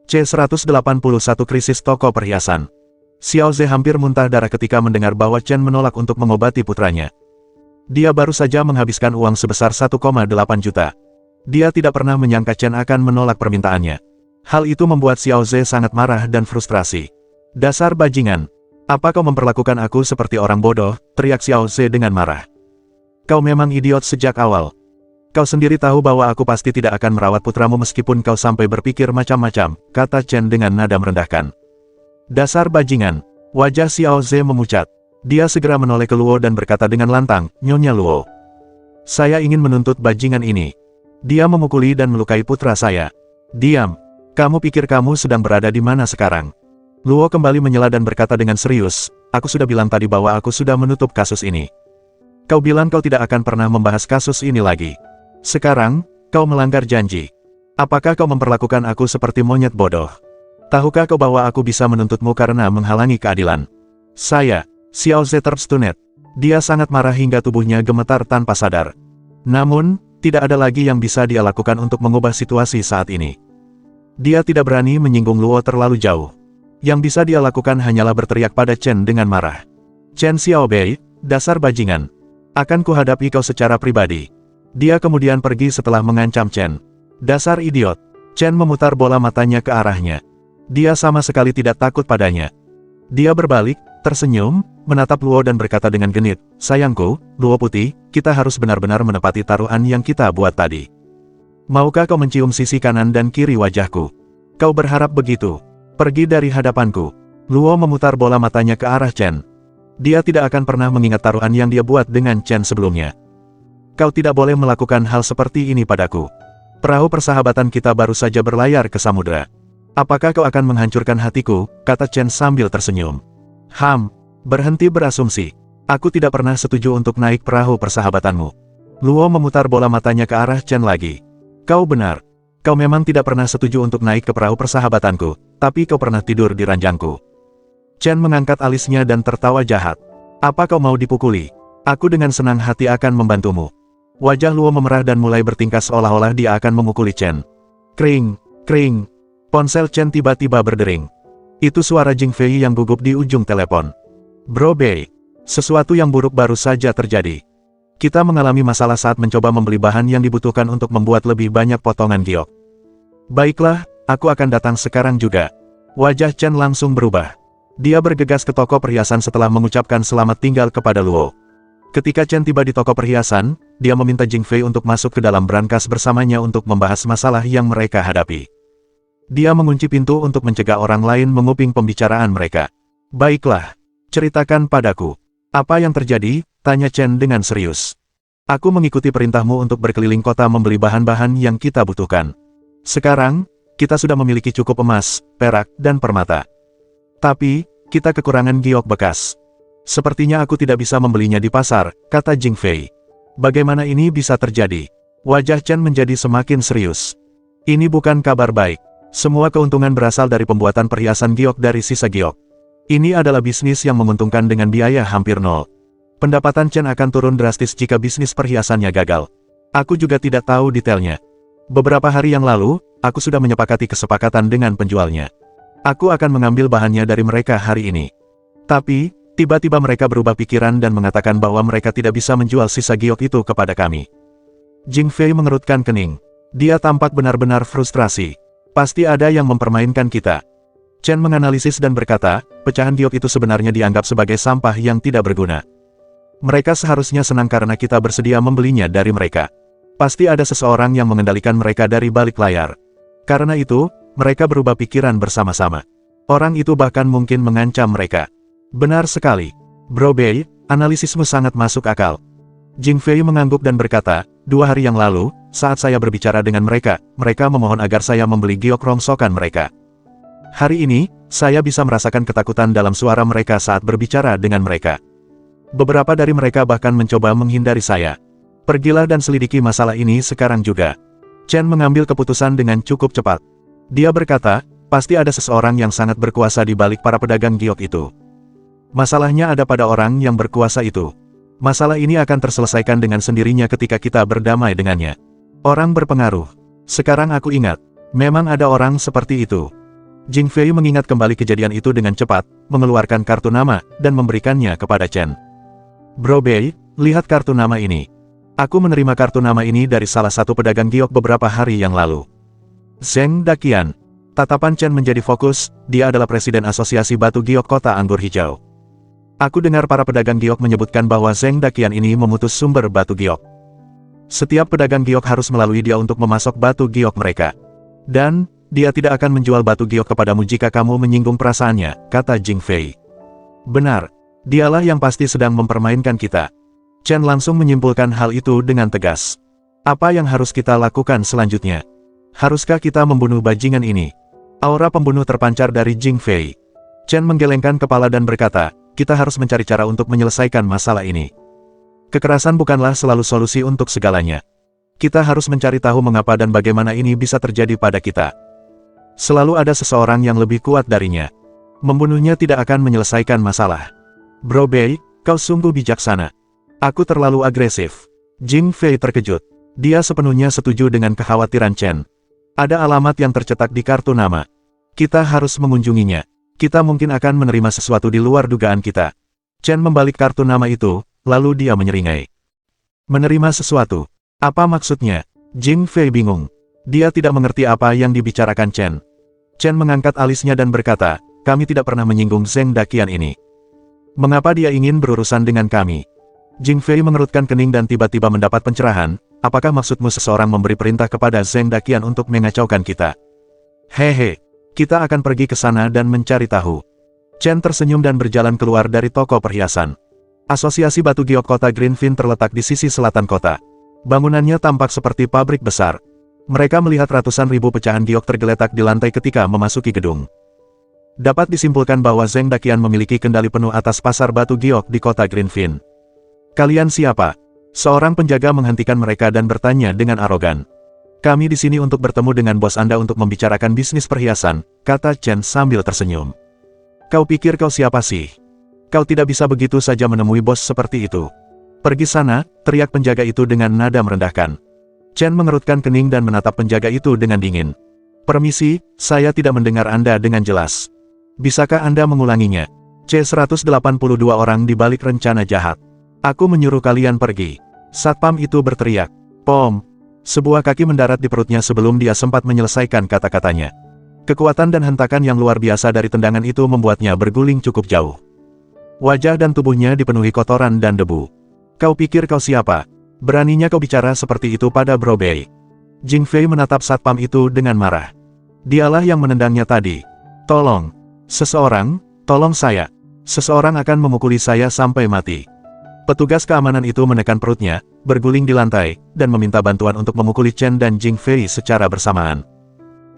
C181 Krisis Toko Perhiasan. Xiao Ze hampir muntah darah ketika mendengar bahwa Chen menolak untuk mengobati putranya. Dia baru saja menghabiskan uang sebesar 1,8 juta. Dia tidak pernah menyangka Chen akan menolak permintaannya. Hal itu membuat Xiao Ze sangat marah dan frustrasi. Dasar bajingan! Apa kau memperlakukan aku seperti orang bodoh? Teriak Xiao Ze dengan marah. Kau memang idiot sejak awal. Kau sendiri tahu bahwa aku pasti tidak akan merawat putramu meskipun kau sampai berpikir macam-macam, kata Chen dengan nada merendahkan. Dasar bajingan! Wajah Xiao Ze memucat. Dia segera menoleh ke Luo dan berkata dengan lantang, Nyonya Luo. Saya ingin menuntut bajingan ini. Dia memukuli dan melukai putra saya. Diam! Kamu pikir kamu sedang berada di mana sekarang? Luo kembali menyela dan berkata dengan serius, aku sudah bilang tadi bahwa aku sudah menutup kasus ini. Kau bilang kau tidak akan pernah membahas kasus ini lagi. Sekarang, kau melanggar janji. Apakah kau memperlakukan aku seperti monyet bodoh? Tahukah kau bahwa aku bisa menuntutmu karena menghalangi keadilan? Saya, Xiao Ze terstunet. Dia sangat marah hingga tubuhnya gemetar tanpa sadar. Namun, tidak ada lagi yang bisa dia lakukan untuk mengubah situasi saat ini. Dia tidak berani menyinggung Luo terlalu jauh. Yang bisa dia lakukan hanyalah berteriak pada Chen dengan marah. Chen Xiaobei, dasar bajingan. Akan kuhadapi kau secara pribadi. Dia kemudian pergi setelah mengancam Chen. Dasar idiot. Chen memutar bola matanya ke arahnya. Dia sama sekali tidak takut padanya. Dia berbalik, tersenyum, menatap Luo dan berkata dengan genit, sayangku, Luo Putih, kita harus benar-benar menepati taruhan yang kita buat tadi. Maukah kau mencium sisi kanan dan kiri wajahku? Kau berharap begitu? Pergi dari hadapanku. Luo memutar bola matanya ke arah Chen. Dia tidak akan pernah mengingat taruhan yang dia buat dengan Chen sebelumnya. Kau tidak boleh melakukan hal seperti ini padaku. Perahu persahabatan kita baru saja berlayar ke samudera. Apakah kau akan menghancurkan hatiku? Kata Chen sambil tersenyum. Berhenti berasumsi. Aku tidak pernah setuju untuk naik perahu persahabatanmu. Luo memutar bola matanya ke arah Chen lagi. Kau benar. Kau memang tidak pernah setuju untuk naik ke perahu persahabatanku, tapi kau pernah tidur di ranjangku. Chen mengangkat alisnya dan tertawa jahat. Apa kau mau dipukuli? Aku dengan senang hati akan membantumu. Wajah Luo memerah dan mulai bertingkah seolah-olah dia akan memukuli Chen. Kring, kring. Ponsel Chen tiba-tiba berdering. Itu suara Jing Fei yang gugup di ujung telepon. Bro Bei, sesuatu yang buruk baru saja terjadi. Kita mengalami masalah saat mencoba membeli bahan yang dibutuhkan untuk membuat lebih banyak potongan giok. Baiklah, aku akan datang sekarang juga. Wajah Chen langsung berubah. Dia bergegas ke toko perhiasan setelah mengucapkan selamat tinggal kepada Luo. Ketika Chen tiba di toko perhiasan, dia meminta Jing Fei untuk masuk ke dalam brankas bersamanya untuk membahas masalah yang mereka hadapi. Dia mengunci pintu untuk mencegah orang lain menguping pembicaraan mereka. Baiklah, ceritakan padaku. Apa yang terjadi? Tanya Chen dengan serius. Aku mengikuti perintahmu untuk berkeliling kota membeli bahan-bahan yang kita butuhkan. Sekarang, kita sudah memiliki cukup emas, perak, dan permata. Tapi, kita kekurangan giok bekas. Sepertinya aku tidak bisa membelinya di pasar, kata Jing Fei. Bagaimana ini bisa terjadi? Wajah Chen menjadi semakin serius. Ini bukan kabar baik. Semua keuntungan berasal dari pembuatan perhiasan giok dari sisa giok. Ini adalah bisnis yang menguntungkan dengan biaya hampir nol. Pendapatan Chen akan turun drastis jika bisnis perhiasannya gagal. Aku juga tidak tahu detailnya. Beberapa hari yang lalu, aku sudah menyepakati kesepakatan dengan penjualnya. Aku akan mengambil bahannya dari mereka hari ini. Tapi, tiba-tiba mereka berubah pikiran dan mengatakan bahwa mereka tidak bisa menjual sisa giok itu kepada kami. Jing Fei mengerutkan kening. Dia tampak benar-benar frustrasi. Pasti ada yang mempermainkan kita. Chen menganalisis dan berkata, pecahan giok itu sebenarnya dianggap sebagai sampah yang tidak berguna. Mereka seharusnya senang karena kita bersedia membelinya dari mereka. Pasti ada seseorang yang mengendalikan mereka dari balik layar. Karena itu, mereka berubah pikiran bersama-sama. Orang itu bahkan mungkin mengancam mereka. Benar sekali. Bro Bei, analisismu sangat masuk akal. Jing Fei mengangguk dan berkata, 2 hari yang lalu, saat saya berbicara dengan mereka, mereka memohon agar saya membeli giok rongsokan mereka. Hari ini, saya bisa merasakan ketakutan dalam suara mereka saat berbicara dengan mereka. Beberapa dari mereka bahkan mencoba menghindari saya. Pergilah dan selidiki masalah ini sekarang juga. Chen mengambil keputusan dengan cukup cepat. Dia berkata, pasti ada seseorang yang sangat berkuasa di balik para pedagang giok itu. Masalahnya ada pada orang yang berkuasa itu. Masalah ini akan terselesaikan dengan sendirinya ketika kita berdamai dengannya. Orang berpengaruh. Sekarang aku ingat, memang ada orang seperti itu. Jing Fei mengingat kembali kejadian itu dengan cepat, mengeluarkan kartu nama, dan memberikannya kepada Chen. Bro Bei, lihat kartu nama ini. Aku menerima kartu nama ini dari salah satu pedagang giok beberapa hari yang lalu. Zheng Daqian. Tatapan Chen menjadi fokus, dia adalah presiden asosiasi batu giok kota anggur hijau. Aku dengar para pedagang giok menyebutkan bahwa Zheng Daqian ini memutus sumber batu giok. Setiap pedagang giok harus melalui dia untuk memasok batu giok mereka. Dan, dia tidak akan menjual batu giok kepadamu jika kamu menyinggung perasaannya, kata Jing Fei. Benar, dialah yang pasti sedang mempermainkan kita. Chen langsung menyimpulkan hal itu dengan tegas. Apa yang harus kita lakukan selanjutnya? Haruskah kita membunuh bajingan ini? Aura pembunuh terpancar dari Jing Fei. Chen menggelengkan kepala dan berkata, kita harus mencari cara untuk menyelesaikan masalah ini. Kekerasan bukanlah selalu solusi untuk segalanya. Kita harus mencari tahu mengapa dan bagaimana ini bisa terjadi pada kita. Selalu ada seseorang yang lebih kuat darinya. Membunuhnya tidak akan menyelesaikan masalah. Bro Bei, kau sungguh bijaksana. Aku terlalu agresif. Jing Fei terkejut. Dia sepenuhnya setuju dengan kekhawatiran Chen. Ada alamat yang tercetak di kartu nama. Kita harus mengunjunginya. Kita mungkin akan menerima sesuatu di luar dugaan kita. Chen membalik kartu nama itu, lalu dia menyeringai. Menerima sesuatu? Apa maksudnya? Jing Fei bingung. Dia tidak mengerti apa yang dibicarakan Chen. Chen mengangkat alisnya dan berkata, kami tidak pernah menyinggung Zheng Daqian ini. Mengapa dia ingin berurusan dengan kami? Jing Fei mengerutkan kening dan tiba-tiba mendapat pencerahan, apakah maksudmu seseorang memberi perintah kepada Zheng Daqian untuk mengacaukan kita? Hehe, kita akan pergi ke sana dan mencari tahu. Chen tersenyum dan berjalan keluar dari toko perhiasan. Asosiasi batu giok kota Greenfin terletak di sisi selatan kota. Bangunannya tampak seperti pabrik besar. Mereka melihat ratusan ribu pecahan giok tergeletak di lantai ketika memasuki gedung. Dapat disimpulkan bahwa Zheng Daqian memiliki kendali penuh atas pasar batu giok di kota Greenfin. Kalian siapa? Seorang penjaga menghentikan mereka dan bertanya dengan arogan. Kami di sini untuk bertemu dengan bos Anda untuk membicarakan bisnis perhiasan, kata Chen sambil tersenyum. Kau pikir kau siapa sih? Kau tidak bisa begitu saja menemui bos seperti itu. Pergi sana, teriak penjaga itu dengan nada merendahkan. Chen mengerutkan kening dan menatap penjaga itu dengan dingin. Permisi, saya tidak mendengar Anda dengan jelas. Bisakah Anda mengulanginya? C-182 orang di balik rencana jahat. Aku menyuruh kalian pergi. Satpam itu berteriak. Pom! Sebuah kaki mendarat di perutnya sebelum dia sempat menyelesaikan kata-katanya. Kekuatan dan hentakan yang luar biasa dari tendangan itu membuatnya berguling cukup jauh. Wajah dan tubuhnya dipenuhi kotoran dan debu. Kau pikir kau siapa? Beraninya kau bicara seperti itu pada Bro Bei. Jing Fei menatap satpam itu dengan marah. Dialah yang menendangnya tadi. Tolong. Seseorang, tolong saya. Seseorang akan memukuli saya sampai mati. Petugas keamanan itu menekan perutnya, berguling di lantai, dan meminta bantuan untuk memukuli Chen dan Jing Fei secara bersamaan.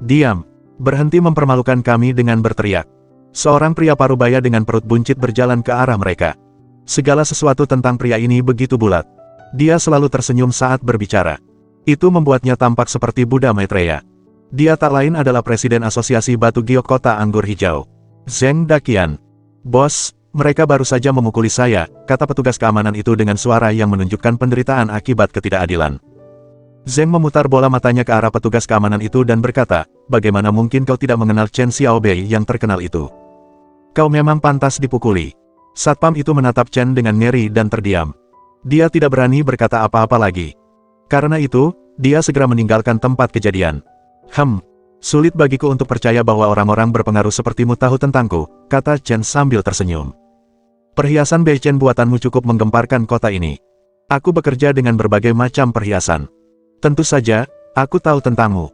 Diam. Berhenti mempermalukan kami dengan berteriak. Seorang pria parubaya dengan perut buncit berjalan ke arah mereka. Segala sesuatu tentang pria ini begitu bulat. Dia selalu tersenyum saat berbicara. Itu membuatnya tampak seperti Buddha Maitreya. Dia tak lain adalah Presiden Asosiasi Batu Giok Kota Anggur Hijau. Zheng Daqian. Bos, mereka baru saja memukuli saya, kata petugas keamanan itu dengan suara yang menunjukkan penderitaan akibat ketidakadilan. Zheng memutar bola matanya ke arah petugas keamanan itu dan berkata, bagaimana mungkin kau tidak mengenal Chen Xiaobei yang terkenal itu? Kau memang pantas dipukuli. Satpam itu menatap Chen dengan ngeri dan terdiam. Dia tidak berani berkata apa-apa lagi. Karena itu, dia segera meninggalkan tempat kejadian. Sulit bagiku untuk percaya bahwa orang-orang berpengaruh sepertimu tahu tentangku, kata Chen sambil tersenyum. Perhiasan Bei Chen buatanmu cukup menggemparkan kota ini. Aku bekerja dengan berbagai macam perhiasan. Tentu saja, aku tahu tentangmu.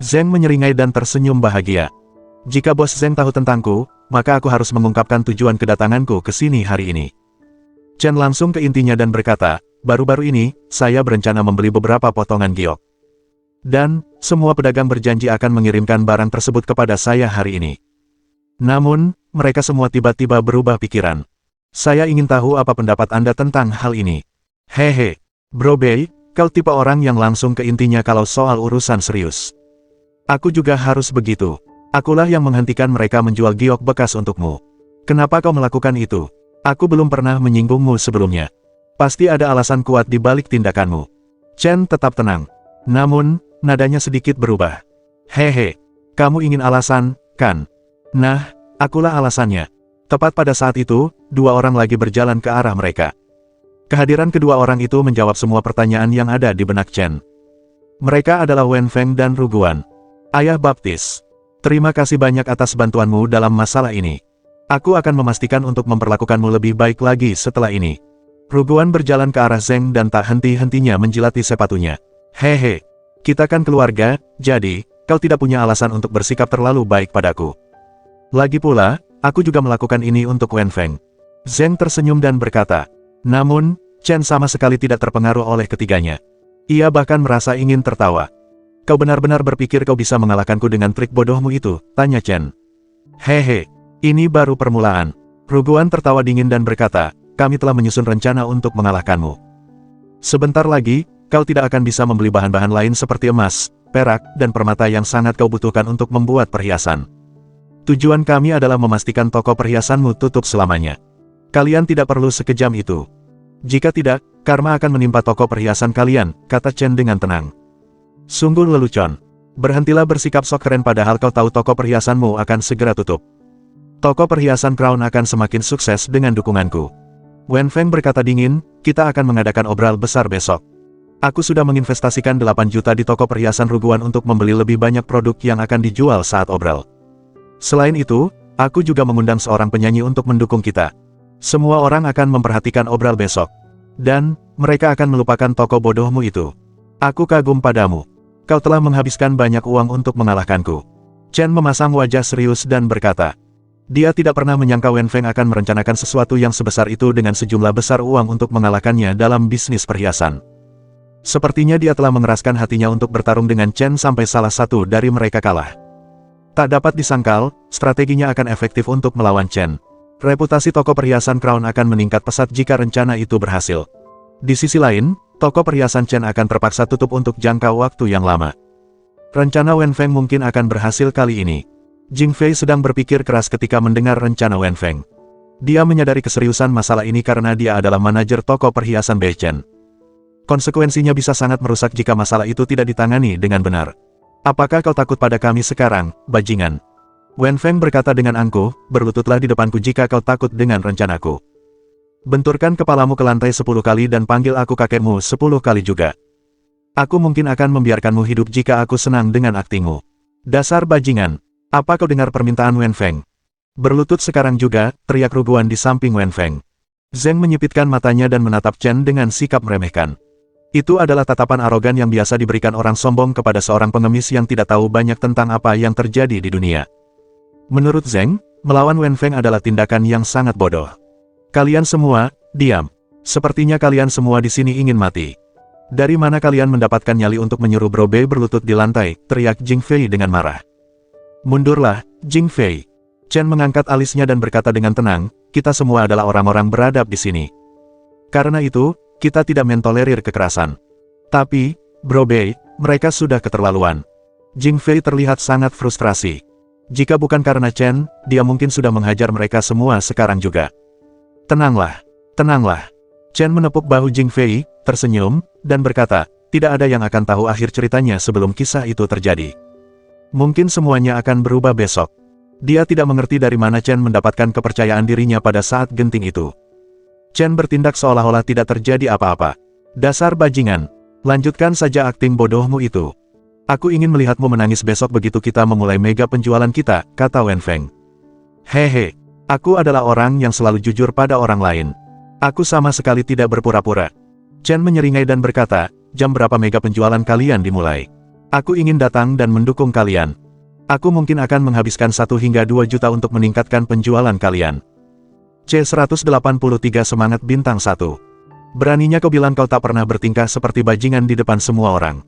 Zheng menyeringai dan tersenyum bahagia. Jika bos Zheng tahu tentangku, maka aku harus mengungkapkan tujuan kedatanganku ke sini hari ini. Chen langsung ke intinya dan berkata, baru-baru ini, saya berencana membeli beberapa potongan giok. Dan, semua pedagang berjanji akan mengirimkan barang tersebut kepada saya hari ini. Namun, mereka semua tiba-tiba berubah pikiran. Saya ingin tahu apa pendapat Anda tentang hal ini. Hehe, Bro Bei, kau tipe orang yang langsung ke intinya kalau soal urusan serius. Aku juga harus begitu. Akulah yang menghentikan mereka menjual giok bekas untukmu. Kenapa kau melakukan itu? Aku belum pernah menyinggungmu sebelumnya. Pasti ada alasan kuat di balik tindakanmu. Chen tetap tenang. Namun, nadanya sedikit berubah. Hehe, kamu ingin alasan, kan? Nah, akulah alasannya. Tepat pada saat itu, dua orang lagi berjalan ke arah mereka. Kehadiran kedua orang itu menjawab semua pertanyaan yang ada di benak Chen. Mereka adalah Wen Feng dan Ruguan. Ayah baptis. Terima kasih banyak atas bantuanmu dalam masalah ini. Aku akan memastikan untuk memperlakukanmu lebih baik lagi setelah ini. Ruguan berjalan ke arah Zeng dan tak henti-hentinya menjilati sepatunya. Hehe, kita kan keluarga, jadi, kau tidak punya alasan untuk bersikap terlalu baik padaku. Lagi pula, aku juga melakukan ini untuk Wen Feng. Zeng tersenyum dan berkata. Namun, Chen sama sekali tidak terpengaruh oleh ketiganya. Ia bahkan merasa ingin tertawa. Kau benar-benar berpikir kau bisa mengalahkanku dengan trik bodohmu itu? Tanya Chen. Hehe, ini baru permulaan. Ruguan tertawa dingin dan berkata, kami telah menyusun rencana untuk mengalahkanmu. Sebentar lagi, kau tidak akan bisa membeli bahan-bahan lain seperti emas, perak, dan permata yang sangat kau butuhkan untuk membuat perhiasan. Tujuan kami adalah memastikan toko perhiasanmu tutup selamanya. Kalian tidak perlu sekejam itu. Jika tidak, karma akan menimpa toko perhiasan kalian, kata Chen dengan tenang. Sungguh lelucon. Berhentilah bersikap sok keren padahal kau tahu toko perhiasanmu akan segera tutup. Toko perhiasan Crown akan semakin sukses dengan dukunganku. Wen Feng berkata dingin, kita akan mengadakan obral besar besok. Aku sudah menginvestasikan 8 juta di toko perhiasan Ruguan untuk membeli lebih banyak produk yang akan dijual saat obral. Selain itu, aku juga mengundang seorang penyanyi untuk mendukung kita. Semua orang akan memperhatikan obral besok. Dan, mereka akan melupakan toko bodohmu itu. Aku kagum padamu. Kau telah menghabiskan banyak uang untuk mengalahkanku. Chen memasang wajah serius dan berkata. Dia tidak pernah menyangka Wen Feng akan merencanakan sesuatu yang sebesar itu dengan sejumlah besar uang untuk mengalahkannya dalam bisnis perhiasan. Sepertinya dia telah mengeraskan hatinya untuk bertarung dengan Chen sampai salah satu dari mereka kalah. Tak dapat disangkal, strateginya akan efektif untuk melawan Chen. Reputasi toko perhiasan Crown akan meningkat pesat jika rencana itu berhasil. Di sisi lain, toko perhiasan Chen akan terpaksa tutup untuk jangka waktu yang lama. Rencana Wen Feng mungkin akan berhasil kali ini. Jing Fei sedang berpikir keras ketika mendengar rencana Wen Feng. Dia menyadari keseriusan masalah ini karena dia adalah manajer toko perhiasan Bei Chen. Konsekuensinya bisa sangat merusak jika masalah itu tidak ditangani dengan benar. Apakah kau takut pada kami sekarang, bajingan? Wen Feng berkata dengan angkuh, berlututlah di depanku jika kau takut dengan rencanaku. Benturkan kepalamu ke lantai 10 kali dan panggil aku kakekmu 10 kali juga. Aku mungkin akan membiarkanmu hidup jika aku senang dengan aktingmu. Dasar bajingan. Apa kau dengar permintaan Wen Feng? Berlutut sekarang juga, teriak Ruguan di samping Wen Feng. Zeng menyipitkan matanya dan menatap Chen dengan sikap meremehkan. Itu adalah tatapan arogan yang biasa diberikan orang sombong kepada seorang pengemis yang tidak tahu banyak tentang apa yang terjadi di dunia. Menurut Zeng, melawan Wen Feng adalah tindakan yang sangat bodoh. Kalian semua, diam. Sepertinya kalian semua di sini ingin mati. Dari mana kalian mendapatkan nyali untuk menyuruh Bro Bei berlutut di lantai, teriak Jing Fei dengan marah. Mundurlah, Jing Fei. Chen mengangkat alisnya dan berkata dengan tenang, kita semua adalah orang-orang beradab di sini. Karena itu, kita tidak mentolerir kekerasan. Tapi, Bro Bei, mereka sudah keterlaluan. Jing Fei terlihat sangat frustrasi. Jika bukan karena Chen, dia mungkin sudah menghajar mereka semua sekarang juga. Tenanglah, tenanglah. Chen menepuk bahu Jing Fei, tersenyum, dan berkata, tidak ada yang akan tahu akhir ceritanya sebelum kisah itu terjadi. Mungkin semuanya akan berubah besok. Dia tidak mengerti dari mana Chen mendapatkan kepercayaan dirinya pada saat genting itu. Chen bertindak seolah-olah tidak terjadi apa-apa. Dasar bajingan. Lanjutkan saja akting bodohmu itu. Aku ingin melihatmu menangis besok begitu kita memulai mega penjualan kita, kata Wen Feng. Hehe, aku adalah orang yang selalu jujur pada orang lain. Aku sama sekali tidak berpura-pura. Chen menyeringai dan berkata, jam berapa mega penjualan kalian dimulai? Aku ingin datang dan mendukung kalian. Aku mungkin akan menghabiskan 1 hingga 2 juta untuk meningkatkan penjualan kalian. C183 Semangat Bintang 1. Beraninya kau bilang kau tak pernah bertingkah seperti bajingan di depan semua orang.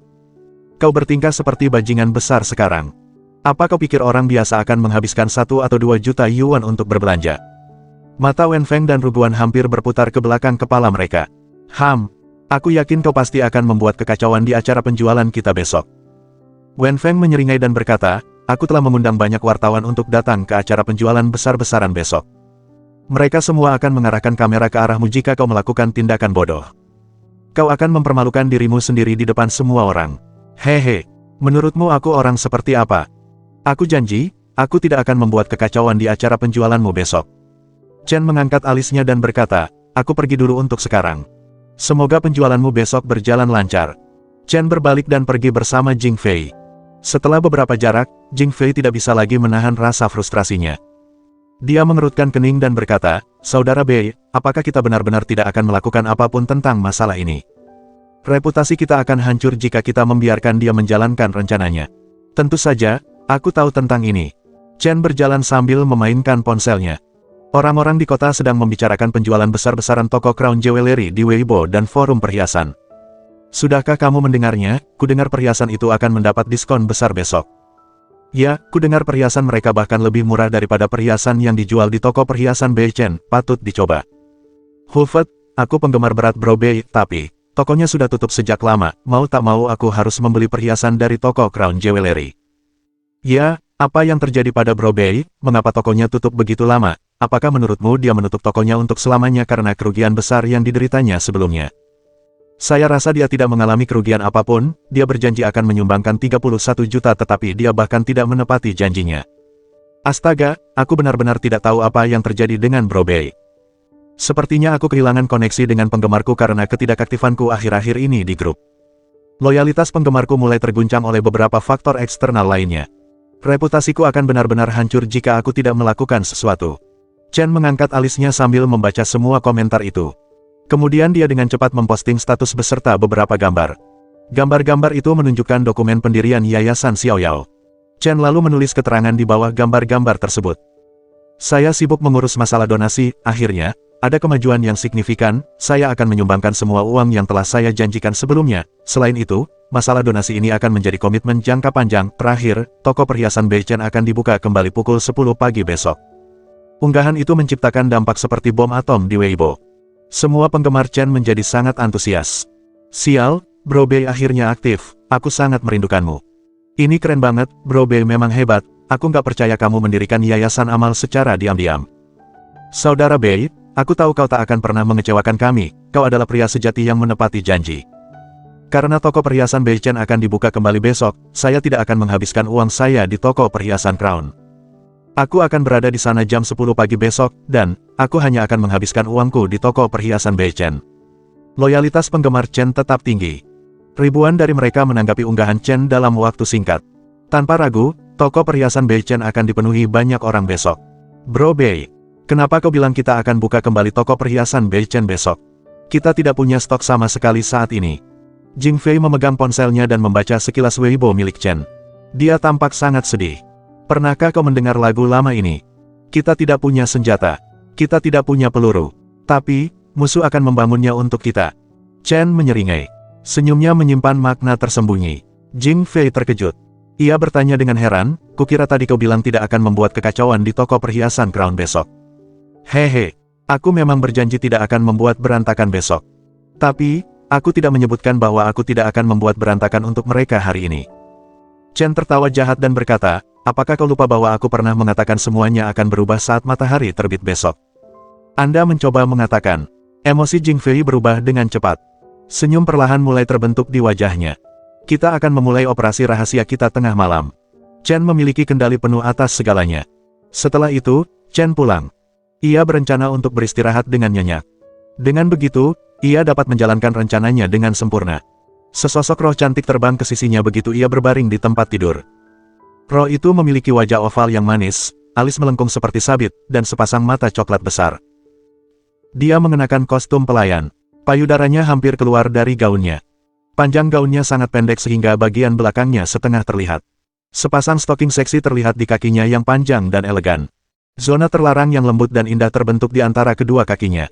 Kau bertingkah seperti bajingan besar sekarang. Apa kau pikir orang biasa akan menghabiskan 1 atau 2 juta yuan untuk berbelanja? Mata Wen Feng dan Ruguan hampir berputar ke belakang kepala mereka. Aku yakin kau pasti akan membuat kekacauan di acara penjualan kita besok. Wen Feng menyeringai dan berkata, aku telah mengundang banyak wartawan untuk datang ke acara penjualan besar-besaran besok. Mereka semua akan mengarahkan kamera ke arahmu jika kau melakukan tindakan bodoh. Kau akan mempermalukan dirimu sendiri di depan semua orang. Hehe, menurutmu aku orang seperti apa? Aku janji, aku tidak akan membuat kekacauan di acara penjualanmu besok. Chen mengangkat alisnya dan berkata, aku pergi dulu untuk sekarang. Semoga penjualanmu besok berjalan lancar. Chen berbalik dan pergi bersama Jing Fei. Setelah beberapa jarak, Jing Fei tidak bisa lagi menahan rasa frustrasinya. Dia mengerutkan kening dan berkata, Saudara Bei, apakah kita benar-benar tidak akan melakukan apapun tentang masalah ini? Reputasi kita akan hancur jika kita membiarkan dia menjalankan rencananya. Tentu saja, aku tahu tentang ini. Chen berjalan sambil memainkan ponselnya. Orang-orang di kota sedang membicarakan penjualan besar-besaran toko Crown Jewelry di Weibo dan forum perhiasan. Sudahkah kamu mendengarnya? Kudengar perhiasan itu akan mendapat diskon besar besok. Ya, kudengar perhiasan mereka bahkan lebih murah daripada perhiasan yang dijual di toko perhiasan Bei Chen, patut dicoba. Hulfet, aku penggemar berat Bro Bei, tapi tokonya sudah tutup sejak lama, mau tak mau aku harus membeli perhiasan dari toko Crown Jewelry. Ya, apa yang terjadi pada Bro Bei? Mengapa tokonya tutup begitu lama? Apakah menurutmu dia menutup tokonya untuk selamanya karena kerugian besar yang dideritanya sebelumnya? Saya rasa dia tidak mengalami kerugian apapun, dia berjanji akan menyumbangkan 31 juta tetapi dia bahkan tidak menepati janjinya. Astaga, aku benar-benar tidak tahu apa yang terjadi dengan Bro Bei. Sepertinya aku kehilangan koneksi dengan penggemarku karena ketidakaktifanku akhir-akhir ini di grup. Loyalitas penggemarku mulai terguncang oleh beberapa faktor eksternal lainnya. Reputasiku akan benar-benar hancur jika aku tidak melakukan sesuatu. Chen mengangkat alisnya sambil membaca semua komentar itu. Kemudian dia dengan cepat memposting status beserta beberapa gambar. Gambar-gambar itu menunjukkan dokumen pendirian Yayasan Xiaoyao. Chen lalu menulis keterangan di bawah gambar-gambar tersebut. Saya sibuk mengurus masalah donasi, akhirnya, ada kemajuan yang signifikan, saya akan menyumbangkan semua uang yang telah saya janjikan sebelumnya. Selain itu, masalah donasi ini akan menjadi komitmen jangka panjang. Terakhir, toko perhiasan Bei Chen akan dibuka kembali pukul 10 pagi besok. Unggahan itu menciptakan dampak seperti bom atom di Weibo. Semua penggemar Chen menjadi sangat antusias. Sial, Bro Bei akhirnya aktif, aku sangat merindukanmu. Ini keren banget, Bro Bei memang hebat, aku nggak percaya kamu mendirikan yayasan amal secara diam-diam. Saudara Bei, aku tahu kau tak akan pernah mengecewakan kami, kau adalah pria sejati yang menepati janji. Karena toko perhiasan Bei Chen akan dibuka kembali besok, saya tidak akan menghabiskan uang saya di toko perhiasan Crown. Aku akan berada di sana jam 10 pagi besok, dan aku hanya akan menghabiskan uangku di toko perhiasan Bei Chen. Loyalitas penggemar Chen tetap tinggi. Ribuan dari mereka menanggapi unggahan Chen dalam waktu singkat. Tanpa ragu, toko perhiasan Bei Chen akan dipenuhi banyak orang besok. Bro Bei, kenapa kau bilang kita akan buka kembali toko perhiasan Bei Chen besok? Kita tidak punya stok sama sekali saat ini. Jing Fei memegang ponselnya dan membaca sekilas Weibo milik Chen. Dia tampak sangat sedih. Pernahkah kau mendengar lagu lama ini? Kita tidak punya senjata. Kita tidak punya peluru. Tapi, musuh akan membangunnya untuk kita. Chen menyeringai. Senyumnya menyimpan makna tersembunyi. Jing Fei terkejut. Ia bertanya dengan heran, kukira tadi kau bilang tidak akan membuat kekacauan di toko perhiasan Crown besok. Hehe, aku memang berjanji tidak akan membuat berantakan besok. Tapi, aku tidak menyebutkan bahwa aku tidak akan membuat berantakan untuk mereka hari ini. Chen tertawa jahat dan berkata, apakah kau lupa bahwa aku pernah mengatakan semuanya akan berubah saat matahari terbit besok? Anda mencoba mengatakan. Emosi Jing Fei berubah dengan cepat. Senyum perlahan mulai terbentuk di wajahnya. Kita akan memulai operasi rahasia kita tengah malam. Chen memiliki kendali penuh atas segalanya. Setelah itu, Chen pulang. Ia berencana untuk beristirahat dengan nyenyak. Dengan begitu, ia dapat menjalankan rencananya dengan sempurna. Sesosok roh cantik terbang ke sisinya begitu ia berbaring di tempat tidur. Roh itu memiliki wajah oval yang manis, alis melengkung seperti sabit, dan sepasang mata coklat besar. Dia mengenakan kostum pelayan. Payudaranya hampir keluar dari gaunnya. Panjang gaunnya sangat pendek sehingga bagian belakangnya setengah terlihat. Sepasang stoking seksi terlihat di kakinya yang panjang dan elegan. Zona terlarang yang lembut dan indah terbentuk di antara kedua kakinya.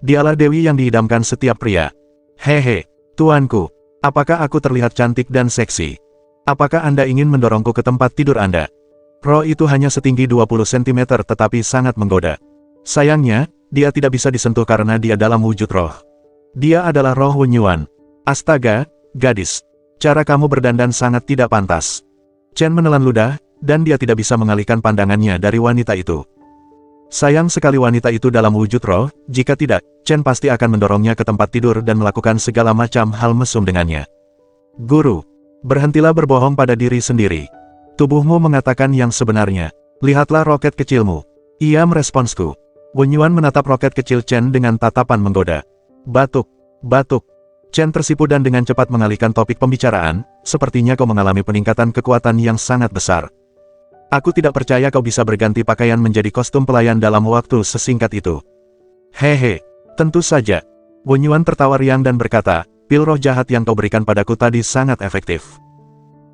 Dialah dewi yang diidamkan setiap pria. Hehe, tuanku. Apakah aku terlihat cantik dan seksi? Apakah Anda ingin mendorongku ke tempat tidur Anda? Roh itu hanya setinggi 20 cm tetapi sangat menggoda. Sayangnya, dia tidak bisa disentuh karena dia dalam wujud roh. Dia adalah roh Wen Yuan. Astaga, gadis. Cara kamu berdandan sangat tidak pantas. Chen menelan ludah, dan dia tidak bisa mengalihkan pandangannya dari wanita itu. Sayang sekali wanita itu dalam wujud roh, jika tidak, Chen pasti akan mendorongnya ke tempat tidur dan melakukan segala macam hal mesum dengannya. Guru, berhentilah berbohong pada diri sendiri. Tubuhmu mengatakan yang sebenarnya. Lihatlah roket kecilmu. Ia meresponsku. Wen Yuan menatap roket kecil Chen dengan tatapan menggoda. Batuk, batuk. Chen tersipu dan dengan cepat mengalihkan topik pembicaraan, sepertinya kau mengalami peningkatan kekuatan yang sangat besar. Aku tidak percaya kau bisa berganti pakaian menjadi kostum pelayan dalam waktu sesingkat itu. Hehe, tentu saja. Wen Yuan tertawa riang dan berkata, pil roh jahat yang kau berikan padaku tadi sangat efektif.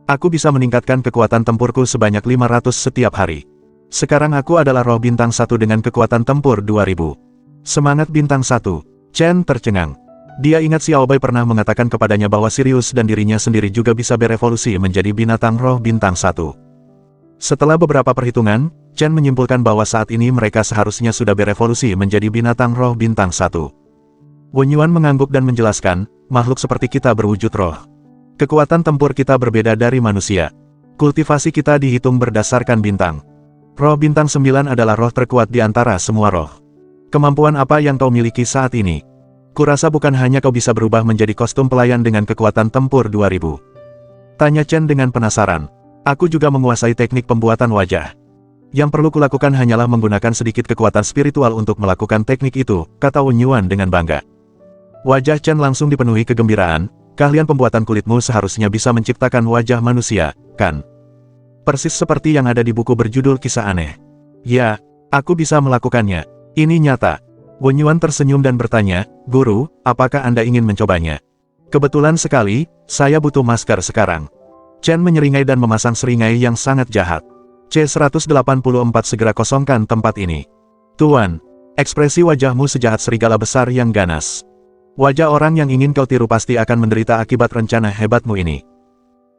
Aku bisa meningkatkan kekuatan tempurku sebanyak 500 setiap hari. Sekarang aku adalah roh bintang 1 dengan kekuatan tempur 2000. Semangat bintang 1. Chen tercengang. Dia ingat Xiao Bai pernah mengatakan kepadanya bahwa Sirius dan dirinya sendiri juga bisa berevolusi menjadi binatang roh bintang 1. Setelah beberapa perhitungan, Chen menyimpulkan bahwa saat ini mereka seharusnya sudah berevolusi menjadi binatang roh bintang 1. Wen Yuan mengangguk dan menjelaskan, makhluk seperti kita berwujud roh. Kekuatan tempur kita berbeda dari manusia. Kultivasi kita dihitung berdasarkan bintang. Roh bintang 9 adalah roh terkuat di antara semua roh. Kemampuan apa yang kau miliki saat ini? Kurasa bukan hanya kau bisa berubah menjadi kostum pelayan dengan kekuatan tempur 2000. Tanya Chen dengan penasaran. Aku juga menguasai teknik pembuatan wajah. Yang perlu kulakukan hanyalah menggunakan sedikit kekuatan spiritual untuk melakukan teknik itu, kata Wen Yuan dengan bangga. Wajah Chen langsung dipenuhi kegembiraan, keahlian pembuatan kulitmu seharusnya bisa menciptakan wajah manusia, kan? Persis seperti yang ada di buku berjudul Kisah Aneh. Ya, aku bisa melakukannya. Ini nyata. Wen Yuan tersenyum dan bertanya, Guru, apakah Anda ingin mencobanya? Kebetulan sekali, saya butuh masker sekarang. Chen menyeringai dan memasang seringai yang sangat jahat. C-184 segera kosongkan tempat ini. Tuan, ekspresi wajahmu sejahat serigala besar yang ganas. Wajah orang yang ingin kau tiru pasti akan menderita akibat rencana hebatmu ini.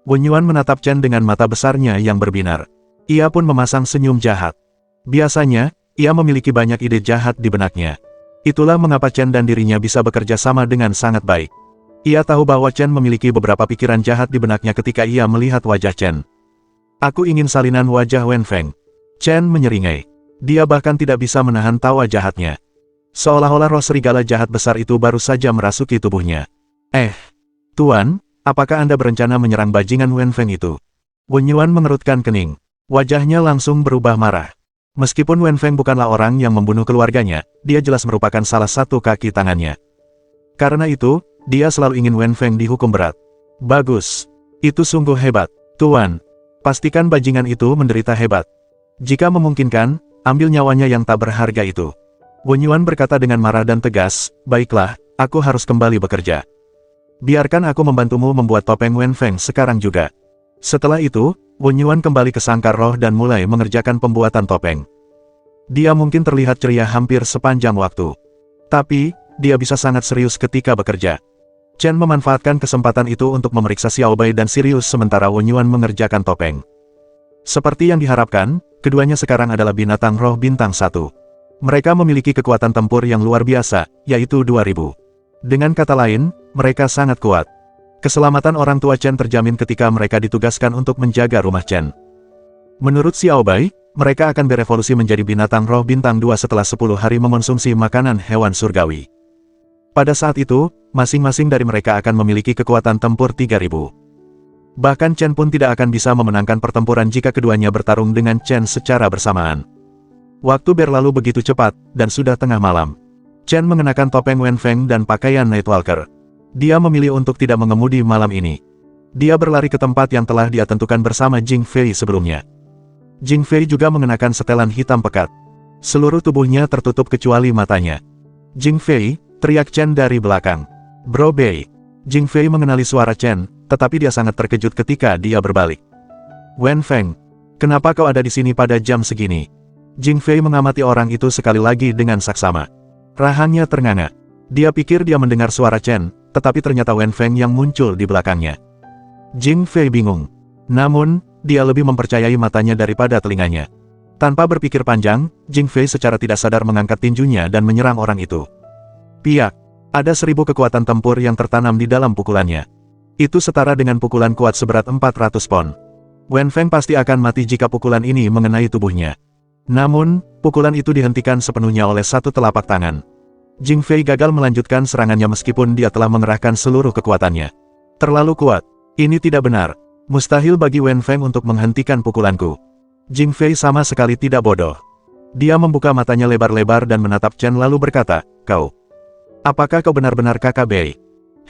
Wen Yuan menatap Chen dengan mata besarnya yang berbinar. Ia pun memasang senyum jahat. Biasanya, ia memiliki banyak ide jahat di benaknya. Itulah mengapa Chen dan dirinya bisa bekerja sama dengan sangat baik. Ia tahu bahwa Chen memiliki beberapa pikiran jahat di benaknya ketika ia melihat wajah Chen. Aku ingin salinan wajah Wen Feng. Chen menyeringai. Dia bahkan tidak bisa menahan tawa jahatnya. Seolah-olah roh serigala jahat besar itu baru saja merasuki tubuhnya. Tuan, apakah Anda berencana menyerang bajingan Wen Feng itu? Wen Yuan mengerutkan kening. Wajahnya langsung berubah marah. Meskipun Wen Feng bukanlah orang yang membunuh keluarganya, dia jelas merupakan salah satu kaki tangannya. Karena itu, dia selalu ingin Wen Feng dihukum berat. Bagus. Itu sungguh hebat. Tuan, pastikan bajingan itu menderita hebat. Jika memungkinkan, ambil nyawanya yang tak berharga itu. Wen Yuan berkata dengan marah dan tegas, baiklah, aku harus kembali bekerja. Biarkan aku membantumu membuat topeng Wen Feng sekarang juga. Setelah itu, Wen Yuan kembali ke sangkar roh dan mulai mengerjakan pembuatan topeng. Dia mungkin terlihat ceria hampir sepanjang waktu. Tapi, dia bisa sangat serius ketika bekerja. Chen memanfaatkan kesempatan itu untuk memeriksa Xiao Bai dan Sirius sementara Wen Yuan mengerjakan topeng. Seperti yang diharapkan, keduanya sekarang adalah binatang roh bintang 1. Mereka memiliki kekuatan tempur yang luar biasa, yaitu 2000. Dengan kata lain, mereka sangat kuat. Keselamatan orang tua Chen terjamin ketika mereka ditugaskan untuk menjaga rumah Chen. Menurut Xiao Bai, mereka akan berevolusi menjadi binatang roh bintang 2 setelah 10 hari mengonsumsi makanan hewan surgawi. Pada saat itu, masing-masing dari mereka akan memiliki kekuatan tempur 3000. Bahkan Chen pun tidak akan bisa memenangkan pertempuran jika keduanya bertarung dengan Chen secara bersamaan. Waktu berlalu begitu cepat, dan sudah tengah malam. Chen mengenakan topeng Wen Feng dan pakaian Nightwalker. Dia memilih untuk tidak mengemudi malam ini. Dia berlari ke tempat yang telah dia tentukan bersama Jing Fei sebelumnya. Jing Fei juga mengenakan setelan hitam pekat. Seluruh tubuhnya tertutup kecuali matanya. Jing Fei, teriak Chen dari belakang. Bro Bei. Jing Fei mengenali suara Chen, tetapi dia sangat terkejut ketika dia berbalik. Wen Feng, kenapa kau ada di sini pada jam segini? Jing Fei mengamati orang itu sekali lagi dengan saksama. Rahangnya ternganga. Dia pikir dia mendengar suara Chen, tetapi ternyata Wen Feng yang muncul di belakangnya. Jing Fei bingung. Namun, dia lebih mempercayai matanya daripada telinganya. Tanpa berpikir panjang, Jing Fei secara tidak sadar mengangkat tinjunya dan menyerang orang itu. Piak. Ada 1000 kekuatan tempur yang tertanam di dalam pukulannya. Itu setara dengan pukulan kuat seberat 400 pon. Wen Feng pasti akan mati jika pukulan ini mengenai tubuhnya. Namun, pukulan itu dihentikan sepenuhnya oleh satu telapak tangan. Jing Fei gagal melanjutkan serangannya meskipun dia telah mengerahkan seluruh kekuatannya. Terlalu kuat. Ini tidak benar. Mustahil bagi Wen Feng untuk menghentikan pukulanku. Jing Fei sama sekali tidak bodoh. Dia membuka matanya lebar-lebar dan menatap Chen lalu berkata, "Kau. Apakah kau benar-benar kakak Bei?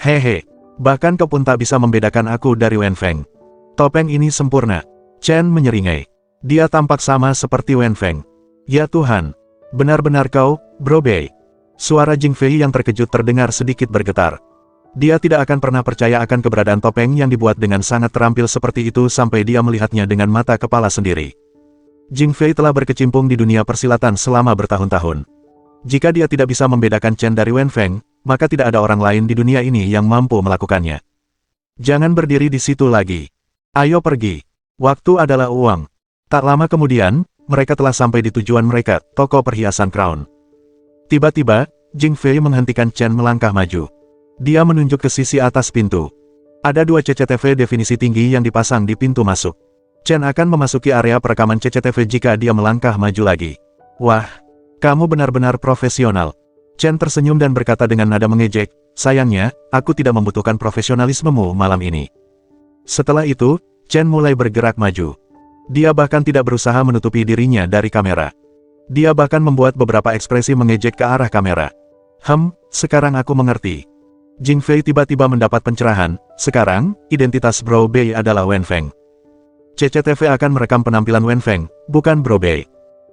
Hehe, bahkan kau pun tak bisa membedakan aku dari Wen Feng. Topeng ini sempurna." Chen menyeringai. Dia tampak sama seperti Wen Feng. "Ya Tuhan, benar-benar kau, Bro Bei." Suara Jing Fei yang terkejut terdengar sedikit bergetar. Dia tidak akan pernah percaya akan keberadaan topeng yang dibuat dengan sangat terampil seperti itu sampai dia melihatnya dengan mata kepala sendiri. Jing Fei telah berkecimpung di dunia persilatan selama bertahun-tahun. Jika dia tidak bisa membedakan Chen dari Wen Feng, maka tidak ada orang lain di dunia ini yang mampu melakukannya. "Jangan berdiri di situ lagi. Ayo pergi. Waktu adalah uang." Tak lama kemudian, mereka telah sampai di tujuan mereka, toko perhiasan Crown. Tiba-tiba, Jing Fei menghentikan Chen melangkah maju. Dia menunjuk ke sisi atas pintu. Ada 2 CCTV definisi tinggi yang dipasang di pintu masuk. Chen akan memasuki area perekaman CCTV jika dia melangkah maju lagi. "Wah, kamu benar-benar profesional." Chen tersenyum dan berkata dengan nada mengejek, "Sayangnya, aku tidak membutuhkan profesionalismemu malam ini." Setelah itu, Chen mulai bergerak maju. Dia bahkan tidak berusaha menutupi dirinya dari kamera. Dia bahkan membuat beberapa ekspresi mengejek ke arah kamera. Sekarang aku mengerti." Jing Fei tiba-tiba mendapat pencerahan. Sekarang, identitas Bro Bei adalah Wen Feng. CCTV akan merekam penampilan Wen Feng, bukan Bro Bei.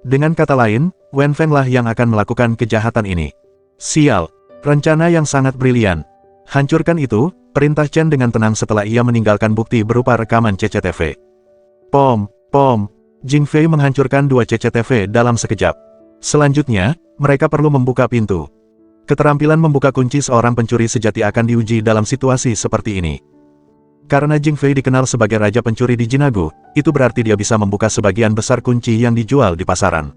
Dengan kata lain, Wen Feng lah yang akan melakukan kejahatan ini. Sial, rencana yang sangat brilian. Hancurkan itu, perintah Chen dengan tenang setelah ia meninggalkan bukti berupa rekaman CCTV. Pom. Jing Fei menghancurkan 2 CCTV dalam sekejap. Selanjutnya, mereka perlu membuka pintu. Keterampilan membuka kunci seorang pencuri sejati akan diuji dalam situasi seperti ini. Karena Jing Fei dikenal sebagai raja pencuri di Jinagu, itu berarti dia bisa membuka sebagian besar kunci yang dijual di pasaran.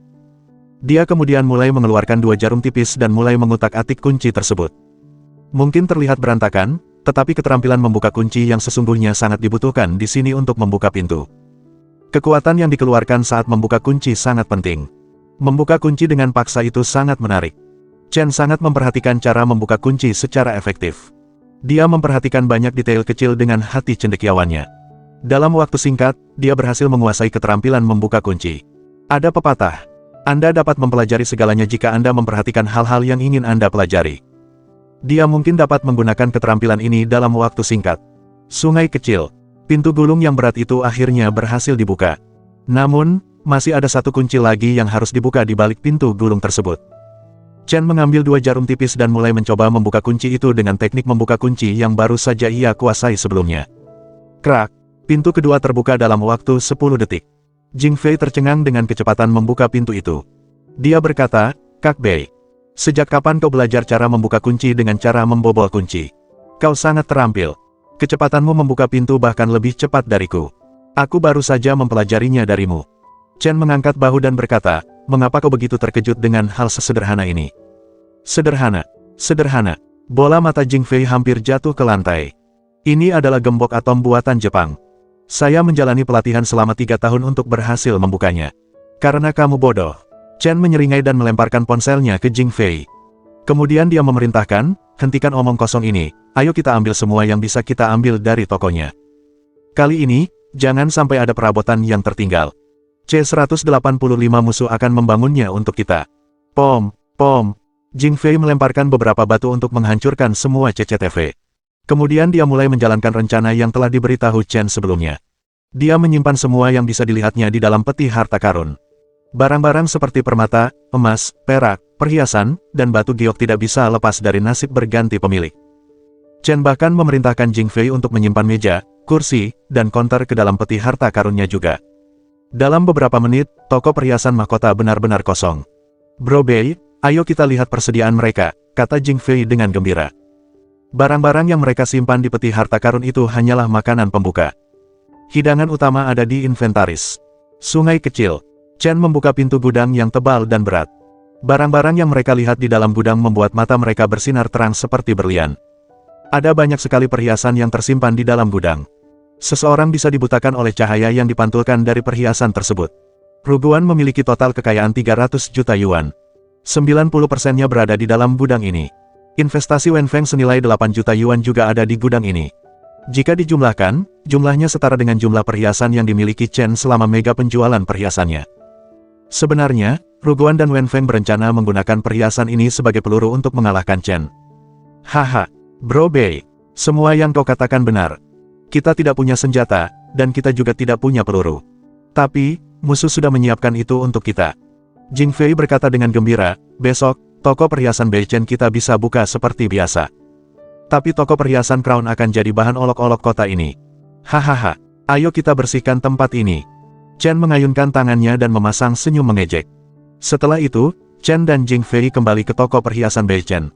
Dia kemudian mulai mengeluarkan 2 jarum tipis dan mulai mengutak-atik kunci tersebut. Mungkin terlihat berantakan, tetapi keterampilan membuka kunci yang sesungguhnya sangat dibutuhkan di sini untuk membuka pintu. Kekuatan yang dikeluarkan saat membuka kunci sangat penting. Membuka kunci dengan paksa itu sangat menarik. Chen sangat memperhatikan cara membuka kunci secara efektif. Dia memperhatikan banyak detail kecil dengan hati cendekiawannya. Dalam waktu singkat, dia berhasil menguasai keterampilan membuka kunci. Ada pepatah, Anda dapat mempelajari segalanya jika Anda memperhatikan hal-hal yang ingin Anda pelajari. Dia mungkin dapat menggunakan keterampilan ini dalam waktu singkat. Sungai kecil. Pintu gulung yang berat itu akhirnya berhasil dibuka. Namun, masih ada 1 kunci lagi yang harus dibuka di balik pintu gulung tersebut. Chen mengambil 2 jarum tipis dan mulai mencoba membuka kunci itu dengan teknik membuka kunci yang baru saja ia kuasai sebelumnya. Krak, pintu kedua terbuka dalam waktu 10 detik. Jing Fei tercengang dengan kecepatan membuka pintu itu. Dia berkata, "Kak Bei, sejak kapan kau belajar cara membuka kunci dengan cara membobol kunci? Kau sangat terampil. Kecepatanmu membuka pintu bahkan lebih cepat dariku. Aku baru saja mempelajarinya darimu." Chen mengangkat bahu dan berkata, "Mengapa kau begitu terkejut dengan hal sesederhana ini?" Sederhana. Bola mata Jing Fei hampir jatuh ke lantai. "Ini adalah gembok atom buatan Jepang. Saya menjalani pelatihan selama 3 tahun untuk berhasil membukanya. Karena kamu bodoh." Chen menyeringai dan melemparkan ponselnya ke Jing Fei. Kemudian dia memerintahkan, "Hentikan omong kosong ini, ayo kita ambil semua yang bisa kita ambil dari tokonya. Kali ini, jangan sampai ada perabotan yang tertinggal. C-185 musuh akan membangunnya untuk kita." Pom. Jing Fei melemparkan beberapa batu untuk menghancurkan semua CCTV. Kemudian dia mulai menjalankan rencana yang telah diberitahu Chen sebelumnya. Dia menyimpan semua yang bisa dilihatnya di dalam peti harta karun. Barang-barang seperti permata, emas, perak, perhiasan, dan batu giok tidak bisa lepas dari nasib berganti pemilik. Chen bahkan memerintahkan Jing Fei untuk menyimpan meja, kursi, dan konter ke dalam peti harta karunnya juga. Dalam beberapa menit, toko perhiasan mahkota benar-benar kosong. "Bro Bei, ayo kita lihat persediaan mereka," kata Jing Fei dengan gembira. Barang-barang yang mereka simpan di peti harta karun itu hanyalah makanan pembuka. Hidangan utama ada di inventaris. Sungai kecil. Chen membuka pintu gudang yang tebal dan berat. Barang-barang yang mereka lihat di dalam gudang membuat mata mereka bersinar terang seperti berlian. Ada banyak sekali perhiasan yang tersimpan di dalam gudang. Seseorang bisa dibutakan oleh cahaya yang dipantulkan dari perhiasan tersebut. Ruguan memiliki total kekayaan 300 juta yuan. 90%-nya berada di dalam gudang ini. Investasi Wen Feng senilai 8 juta yuan juga ada di gudang ini. Jika dijumlahkan, jumlahnya setara dengan jumlah perhiasan yang dimiliki Chen selama mega penjualan perhiasannya. Sebenarnya, Ruguan dan Wenfeng berencana menggunakan perhiasan ini sebagai peluru untuk mengalahkan Chen. Haha, Bro Bei, semua yang kau katakan benar. Kita tidak punya senjata, dan kita juga tidak punya peluru. Tapi, musuh sudah menyiapkan itu untuk kita. Jing Fei berkata dengan gembira, besok, toko perhiasan Bei Chen kita bisa buka seperti biasa. Tapi toko perhiasan Crown akan jadi bahan olok-olok kota ini. Hahaha, ayo kita bersihkan tempat ini. Chen mengayunkan tangannya dan memasang senyum mengejek. Setelah itu, Chen dan Jing Fei kembali ke toko perhiasan Bei Chen.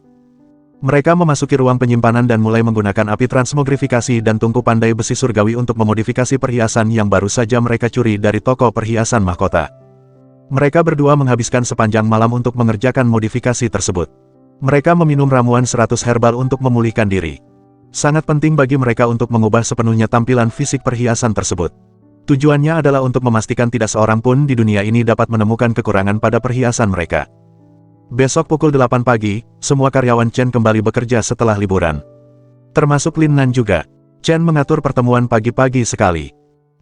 Mereka memasuki ruang penyimpanan dan mulai menggunakan api transmogrifikasi dan tungku pandai besi surgawi untuk memodifikasi perhiasan yang baru saja mereka curi dari toko perhiasan mahkota. Mereka berdua menghabiskan sepanjang malam untuk mengerjakan modifikasi tersebut. Mereka meminum ramuan 100 herbal untuk memulihkan diri. Sangat penting bagi mereka untuk mengubah sepenuhnya tampilan fisik perhiasan tersebut. Tujuannya adalah untuk memastikan tidak seorang pun di dunia ini dapat menemukan kekurangan pada perhiasan mereka. Besok pukul 8 pagi, semua karyawan Chen kembali bekerja setelah liburan. Termasuk Lin Nan juga. Chen mengatur pertemuan pagi-pagi sekali.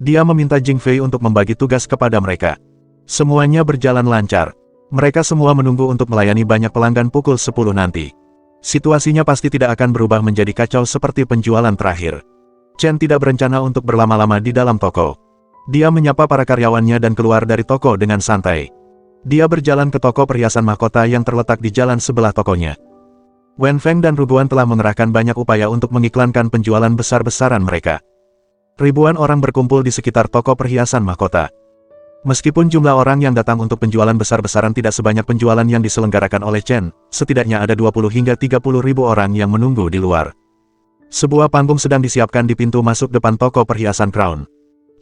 Dia meminta Jing Fei untuk membagi tugas kepada mereka. Semuanya berjalan lancar. Mereka semua menunggu untuk melayani banyak pelanggan pukul 10 nanti. Situasinya pasti tidak akan berubah menjadi kacau seperti penjualan terakhir. Chen tidak berencana untuk berlama-lama di dalam toko. Dia menyapa para karyawannya dan keluar dari toko dengan santai. Dia berjalan ke toko perhiasan mahkota yang terletak di jalan sebelah tokonya. Wenfeng dan Ruguan telah mengerahkan banyak upaya untuk mengiklankan penjualan besar-besaran mereka. Ribuan orang berkumpul di sekitar toko perhiasan mahkota. Meskipun jumlah orang yang datang untuk penjualan besar-besaran tidak sebanyak penjualan yang diselenggarakan oleh Chen, setidaknya ada 20 hingga 30 ribu orang yang menunggu di luar. Sebuah panggung sedang disiapkan di pintu masuk depan toko perhiasan Crown.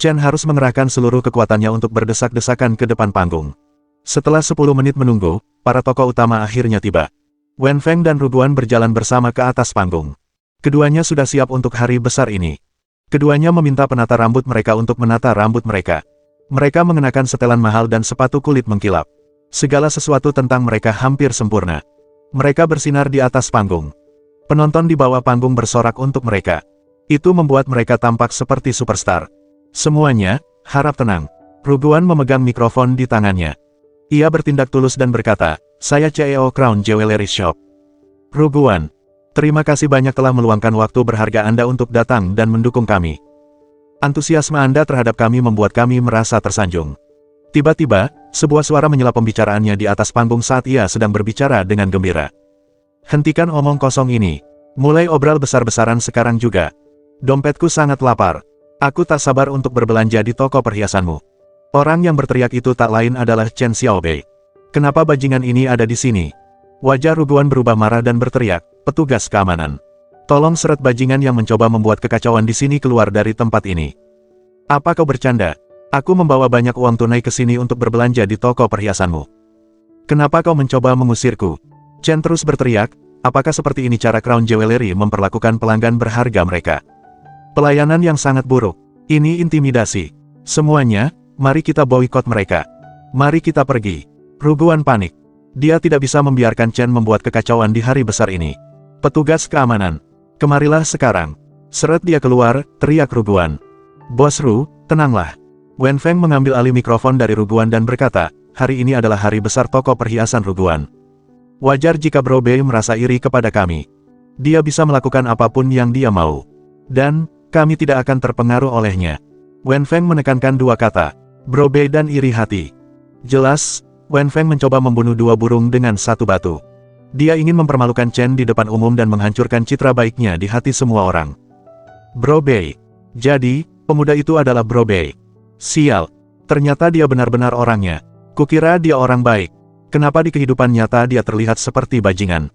Chen harus mengerahkan seluruh kekuatannya untuk berdesak-desakan ke depan panggung. Setelah 10 menit menunggu, para tokoh utama akhirnya tiba. Wenfeng dan Ruguan berjalan bersama ke atas panggung. Keduanya sudah siap untuk hari besar ini. Keduanya meminta penata rambut mereka untuk menata rambut mereka. Mereka mengenakan setelan mahal dan sepatu kulit mengkilap. Segala sesuatu tentang mereka hampir sempurna. Mereka bersinar di atas panggung. Penonton di bawah panggung bersorak untuk mereka. Itu membuat mereka tampak seperti superstar. Semuanya, harap tenang. Ruguan memegang mikrofon di tangannya. Ia bertindak tulus dan berkata, saya CEO Crown Jewelry Shop. Ruguan, terima kasih banyak telah meluangkan waktu berharga Anda untuk datang dan mendukung kami. Antusiasme Anda terhadap kami membuat kami merasa tersanjung. Tiba-tiba, sebuah suara menyela pembicaraannya di atas panggung saat ia sedang berbicara dengan gembira. Hentikan omong kosong ini. Mulai obral besar-besaran sekarang juga. Dompetku sangat lapar. Aku tak sabar untuk berbelanja di toko perhiasanmu. Orang yang berteriak itu tak lain adalah Chen Xiaobei. Kenapa bajingan ini ada di sini? Wajah Ruguan berubah marah dan berteriak, petugas keamanan. Tolong seret bajingan yang mencoba membuat kekacauan di sini keluar dari tempat ini. Apa kau bercanda? Aku membawa banyak uang tunai ke sini untuk berbelanja di toko perhiasanmu. Kenapa kau mencoba mengusirku? Chen terus berteriak, apakah seperti ini cara Crown Jewelry memperlakukan pelanggan berharga mereka? Pelayanan yang sangat buruk. Ini intimidasi. Semuanya, mari kita boikot mereka. Mari kita pergi. Ruguan panik. Dia tidak bisa membiarkan Chen membuat kekacauan di hari besar ini. Petugas keamanan, kemarilah sekarang. Seret dia keluar, teriak Ruguan. Bos Ru, tenanglah. Wenfeng mengambil alih mikrofon dari Ruguan dan berkata, hari ini adalah hari besar toko perhiasan Ruguan. Wajar jika Bro Bei merasa iri kepada kami. Dia bisa melakukan apapun yang dia mau. Dan, kami tidak akan terpengaruh olehnya. Wenfeng menekankan dua kata. Bro Bei dan iri hati. Jelas, Wenfeng mencoba membunuh dua burung dengan satu batu. Dia ingin mempermalukan Chen di depan umum dan menghancurkan citra baiknya di hati semua orang. Bro Bei. Jadi, pemuda itu adalah Bro Bei. Sial. Ternyata dia benar-benar orangnya. Kukira dia orang baik. Kenapa di kehidupan nyata dia terlihat seperti bajingan?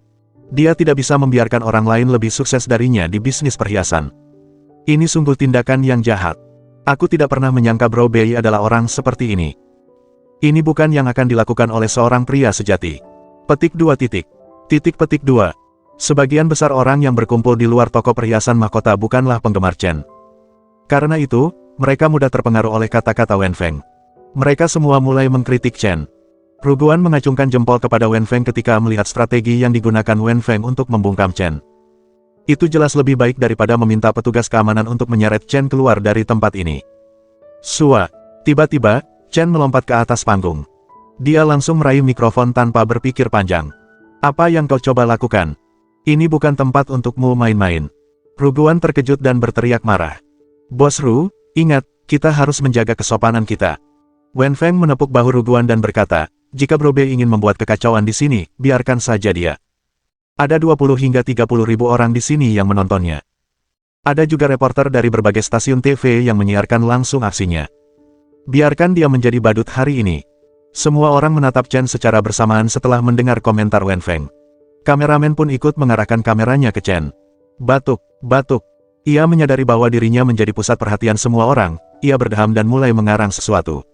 Dia tidak bisa membiarkan orang lain lebih sukses darinya di bisnis perhiasan. Ini sungguh tindakan yang jahat. Aku tidak pernah menyangka Bro Bei adalah orang seperti ini. Ini bukan yang akan dilakukan oleh seorang pria sejati. Petik 2 titik. Titik petik 2. Sebagian besar orang yang berkumpul di luar toko perhiasan mahkota bukanlah penggemar Chen. Karena itu, mereka mudah terpengaruh oleh kata-kata Wenfeng. Mereka semua mulai mengkritik Chen. Ruguan mengacungkan jempol kepada Wenfeng ketika melihat strategi yang digunakan Wenfeng untuk membungkam Chen. Itu jelas lebih baik daripada meminta petugas keamanan untuk menyeret Chen keluar dari tempat ini. Sua. Tiba-tiba, Chen melompat ke atas panggung. Dia langsung meraih mikrofon tanpa berpikir panjang. Apa yang kau coba lakukan? Ini bukan tempat untukmu main-main. Ruguan terkejut dan berteriak marah. Bos Ru, ingat, kita harus menjaga kesopanan kita. Wen Feng menepuk bahu Ruguan dan berkata, jika Bro Bei ingin membuat kekacauan di sini, biarkan saja dia. Ada 20 hingga 30 ribu orang di sini yang menontonnya. Ada juga reporter dari berbagai stasiun TV yang menyiarkan langsung aksinya. Biarkan dia menjadi badut hari ini. Semua orang menatap Chen secara bersamaan setelah mendengar komentar Wen Feng. Kameramen pun ikut mengarahkan kameranya ke Chen. Batuk, batuk. Ia menyadari bahwa dirinya menjadi pusat perhatian semua orang, ia berdeham dan mulai mengarang sesuatu.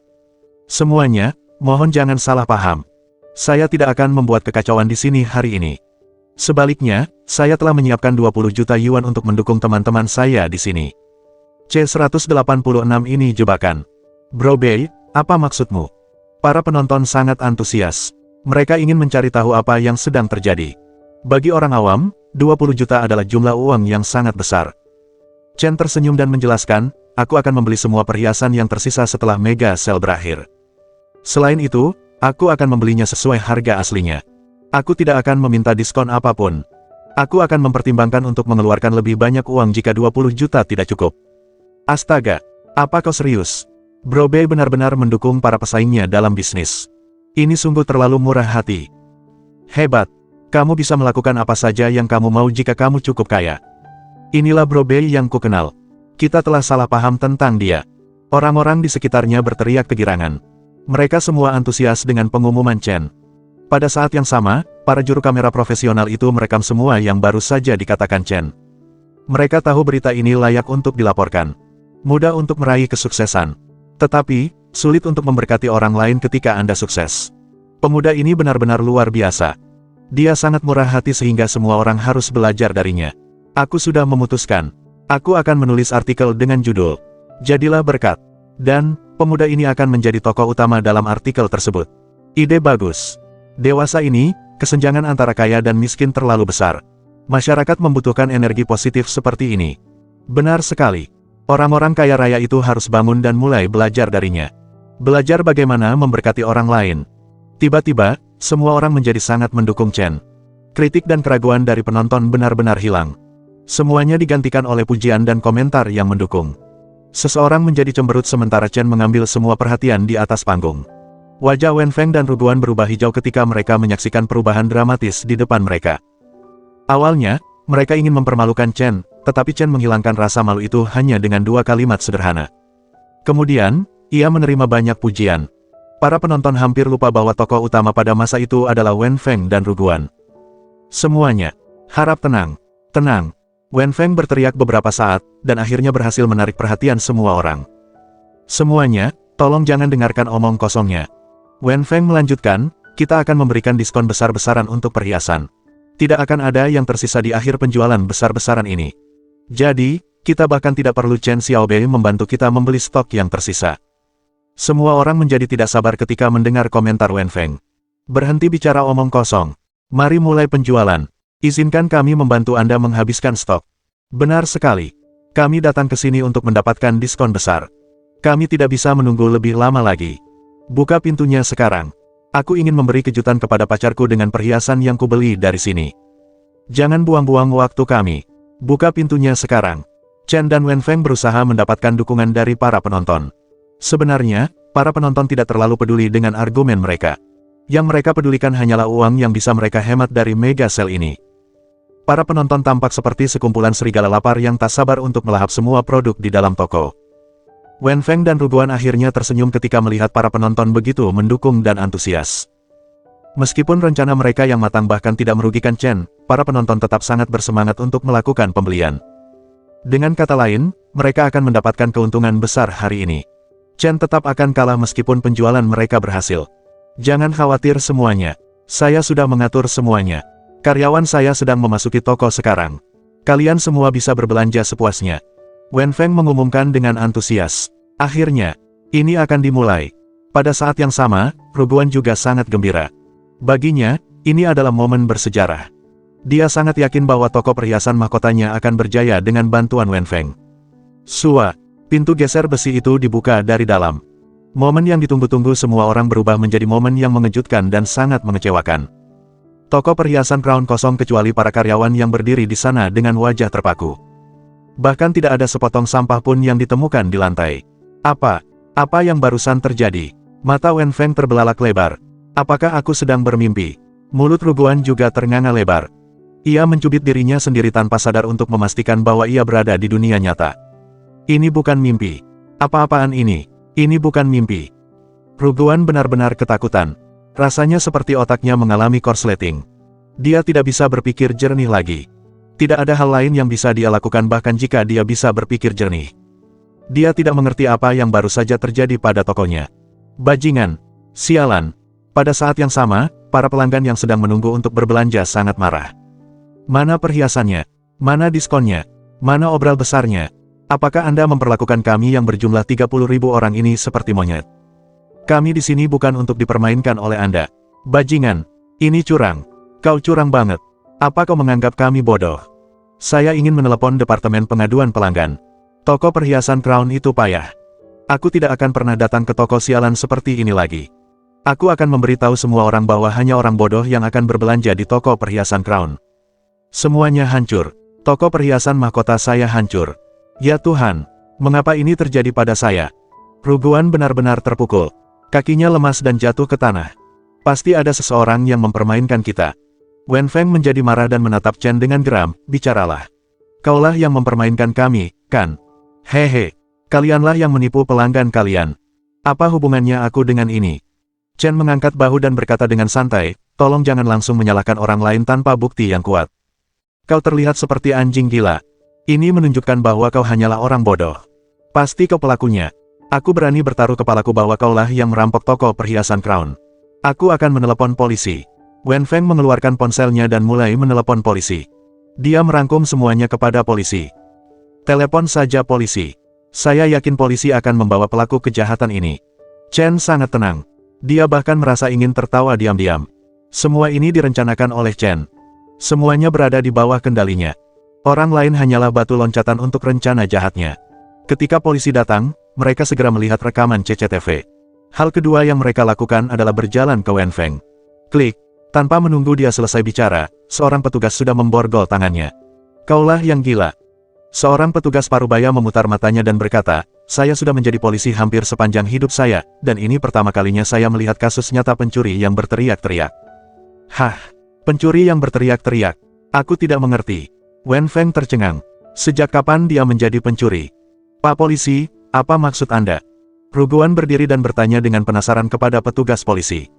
Semuanya, mohon jangan salah paham. Saya tidak akan membuat kekacauan di sini hari ini. Sebaliknya, saya telah menyiapkan 20 juta yuan untuk mendukung teman-teman saya di sini. C186 ini jebakan. Bro Bei, apa maksudmu? Para penonton sangat antusias. Mereka ingin mencari tahu apa yang sedang terjadi. Bagi orang awam, 20 juta adalah jumlah uang yang sangat besar. Chen tersenyum dan menjelaskan, aku akan membeli semua perhiasan yang tersisa setelah mega sale berakhir. Selain itu, aku akan membelinya sesuai harga aslinya. Aku tidak akan meminta diskon apapun. Aku akan mempertimbangkan untuk mengeluarkan lebih banyak uang jika 20 juta tidak cukup. Astaga, apa kau serius? Bro Bei benar-benar mendukung para pesaingnya dalam bisnis. Ini sungguh terlalu murah hati. Hebat, kamu bisa melakukan apa saja yang kamu mau jika kamu cukup kaya. Inilah Bro Bei yang kukenal. Kita telah salah paham tentang dia. Orang-orang di sekitarnya berteriak kegirangan. Mereka semua antusias dengan pengumuman Chen. Pada saat yang sama, para juru kamera profesional itu merekam semua yang baru saja dikatakan Chen. Mereka tahu berita ini layak untuk dilaporkan. Mudah untuk meraih kesuksesan. Tetapi, sulit untuk memberkati orang lain ketika Anda sukses. Pemuda ini benar-benar luar biasa. Dia sangat murah hati sehingga semua orang harus belajar darinya. Aku sudah memutuskan. Aku akan menulis artikel dengan judul, Jadilah Berkat. Dan, pemuda ini akan menjadi tokoh utama dalam artikel tersebut. Ide bagus. Dewasa ini, kesenjangan antara kaya dan miskin terlalu besar. Masyarakat membutuhkan energi positif seperti ini. Benar sekali. Orang-orang kaya raya itu harus bangun dan mulai belajar darinya. Belajar bagaimana memberkati orang lain. Tiba-tiba, semua orang menjadi sangat mendukung Chen. Kritik dan keraguan dari penonton benar-benar hilang. Semuanya digantikan oleh pujian dan komentar yang mendukung. Seseorang menjadi cemberut sementara Chen mengambil semua perhatian di atas panggung. Wajah Wen Feng dan Ruguan berubah hijau ketika mereka menyaksikan perubahan dramatis di depan mereka. Awalnya, mereka ingin mempermalukan Chen, tetapi Chen menghilangkan rasa malu itu hanya dengan 2 kalimat sederhana. Kemudian, ia menerima banyak pujian. Para penonton hampir lupa bahwa tokoh utama pada masa itu adalah Wen Feng dan Ruguan. Semuanya, harap tenang, tenang. Wen Feng berteriak beberapa saat, dan akhirnya berhasil menarik perhatian semua orang. Semuanya, tolong jangan dengarkan omong kosongnya. Wen Feng melanjutkan, kita akan memberikan diskon besar-besaran untuk perhiasan. Tidak akan ada yang tersisa di akhir penjualan besar-besaran ini. Jadi, kita bahkan tidak perlu Chen Xiaobei membantu kita membeli stok yang tersisa. Semua orang menjadi tidak sabar ketika mendengar komentar Wen Feng. Berhenti bicara omong kosong. Mari mulai penjualan. Izinkan kami membantu Anda menghabiskan stok. Benar sekali. Kami datang ke sini untuk mendapatkan diskon besar. Kami tidak bisa menunggu lebih lama lagi. Buka pintunya sekarang. Aku ingin memberi kejutan kepada pacarku dengan perhiasan yang kubeli dari sini. Jangan buang-buang waktu kami. Buka pintunya sekarang. Chen dan Wen Feng berusaha mendapatkan dukungan dari para penonton. Sebenarnya, para penonton tidak terlalu peduli dengan argumen mereka. Yang mereka pedulikan hanyalah uang yang bisa mereka hemat dari mega sale ini. Para penonton tampak seperti sekumpulan serigala lapar yang tak sabar untuk melahap semua produk di dalam toko. Wen Feng dan Ruguan akhirnya tersenyum ketika melihat para penonton begitu mendukung dan antusias. Meskipun rencana mereka yang matang bahkan tidak merugikan Chen, para penonton tetap sangat bersemangat untuk melakukan pembelian. Dengan kata lain, mereka akan mendapatkan keuntungan besar hari ini. Chen tetap akan kalah meskipun penjualan mereka berhasil. Jangan khawatir semuanya. Saya sudah mengatur semuanya. Karyawan saya sedang memasuki toko sekarang. Kalian semua bisa berbelanja sepuasnya. Wen Feng mengumumkan dengan antusias. Akhirnya, ini akan dimulai. Pada saat yang sama, Ruguan juga sangat gembira. Baginya, ini adalah momen bersejarah. Dia sangat yakin bahwa toko perhiasan mahkotanya akan berjaya dengan bantuan Wen Feng. Sua, pintu geser besi itu dibuka dari dalam. Momen yang ditunggu-tunggu semua orang berubah menjadi momen yang mengejutkan dan sangat mengecewakan. Toko perhiasan Crown kosong kecuali para karyawan yang berdiri di sana dengan wajah terpaku. Bahkan tidak ada sepotong sampah pun yang ditemukan di lantai. Apa yang barusan terjadi? Mata Wen Feng terbelalak lebar. Apakah aku sedang bermimpi? Mulut Ruguan juga ternganga lebar. Ia mencubit dirinya sendiri tanpa sadar untuk memastikan bahwa ia berada di dunia nyata. Ini bukan mimpi. Apa-apaan ini? Ini bukan mimpi. Ruguan benar-benar ketakutan. Rasanya seperti otaknya mengalami korsleting. Dia tidak bisa berpikir jernih lagi. Tidak ada hal lain yang bisa dia lakukan bahkan jika dia bisa berpikir jernih. Dia tidak mengerti apa yang baru saja terjadi pada tokonya. Bajingan. Sialan. Pada saat yang sama, para pelanggan yang sedang menunggu untuk berbelanja sangat marah. Mana perhiasannya? Mana diskonnya? Mana obral besarnya? Apakah Anda memperlakukan kami yang berjumlah 30.000 orang ini seperti monyet? Kami di sini bukan untuk dipermainkan oleh Anda. Bajingan. Ini curang. Kau curang banget. Apa kau menganggap kami bodoh? Saya ingin menelepon Departemen Pengaduan Pelanggan. Toko perhiasan Crown itu payah. Aku tidak akan pernah datang ke toko sialan seperti ini lagi. Aku akan memberitahu semua orang bahwa hanya orang bodoh yang akan berbelanja di toko perhiasan Crown. Semuanya hancur. Toko perhiasan mahkota saya hancur. Ya Tuhan, mengapa ini terjadi pada saya? Ruguan benar-benar terpukul. Kakinya lemas dan jatuh ke tanah. Pasti ada seseorang yang mempermainkan kita. Wen Feng menjadi marah dan menatap Chen dengan geram, bicaralah. Kaulah yang mempermainkan kami, kan? Hehe, kalianlah yang menipu pelanggan kalian. Apa hubungannya aku dengan ini? Chen mengangkat bahu dan berkata dengan santai, tolong jangan langsung menyalahkan orang lain tanpa bukti yang kuat. Kau terlihat seperti anjing gila. Ini menunjukkan bahwa kau hanyalah orang bodoh. Pasti kau pelakunya. Aku berani bertaruh kepalaku bahwa kaulah yang merampok toko perhiasan Crown. Aku akan menelepon polisi. Wen Feng mengeluarkan ponselnya dan mulai menelepon polisi. Dia merangkum semuanya kepada polisi. Telepon saja polisi. Saya yakin polisi akan membawa pelaku kejahatan ini. Chen sangat tenang. Dia bahkan merasa ingin tertawa diam-diam. Semua ini direncanakan oleh Chen. Semuanya berada di bawah kendalinya. Orang lain hanyalah batu loncatan untuk rencana jahatnya. Ketika polisi datang, mereka segera melihat rekaman CCTV. Hal kedua yang mereka lakukan adalah berjalan ke Wen Feng. Klik. Tanpa menunggu dia selesai bicara, seorang petugas sudah memborgol tangannya. Kaulah yang gila. Seorang petugas parubaya memutar matanya dan berkata, saya sudah menjadi polisi hampir sepanjang hidup saya, dan ini pertama kalinya saya melihat kasus nyata pencuri yang berteriak-teriak. Hah, pencuri yang berteriak-teriak. Aku tidak mengerti. Wen Feng tercengang. Sejak kapan dia menjadi pencuri? Pak polisi, apa maksud Anda? Ruguan berdiri dan bertanya dengan penasaran kepada petugas polisi.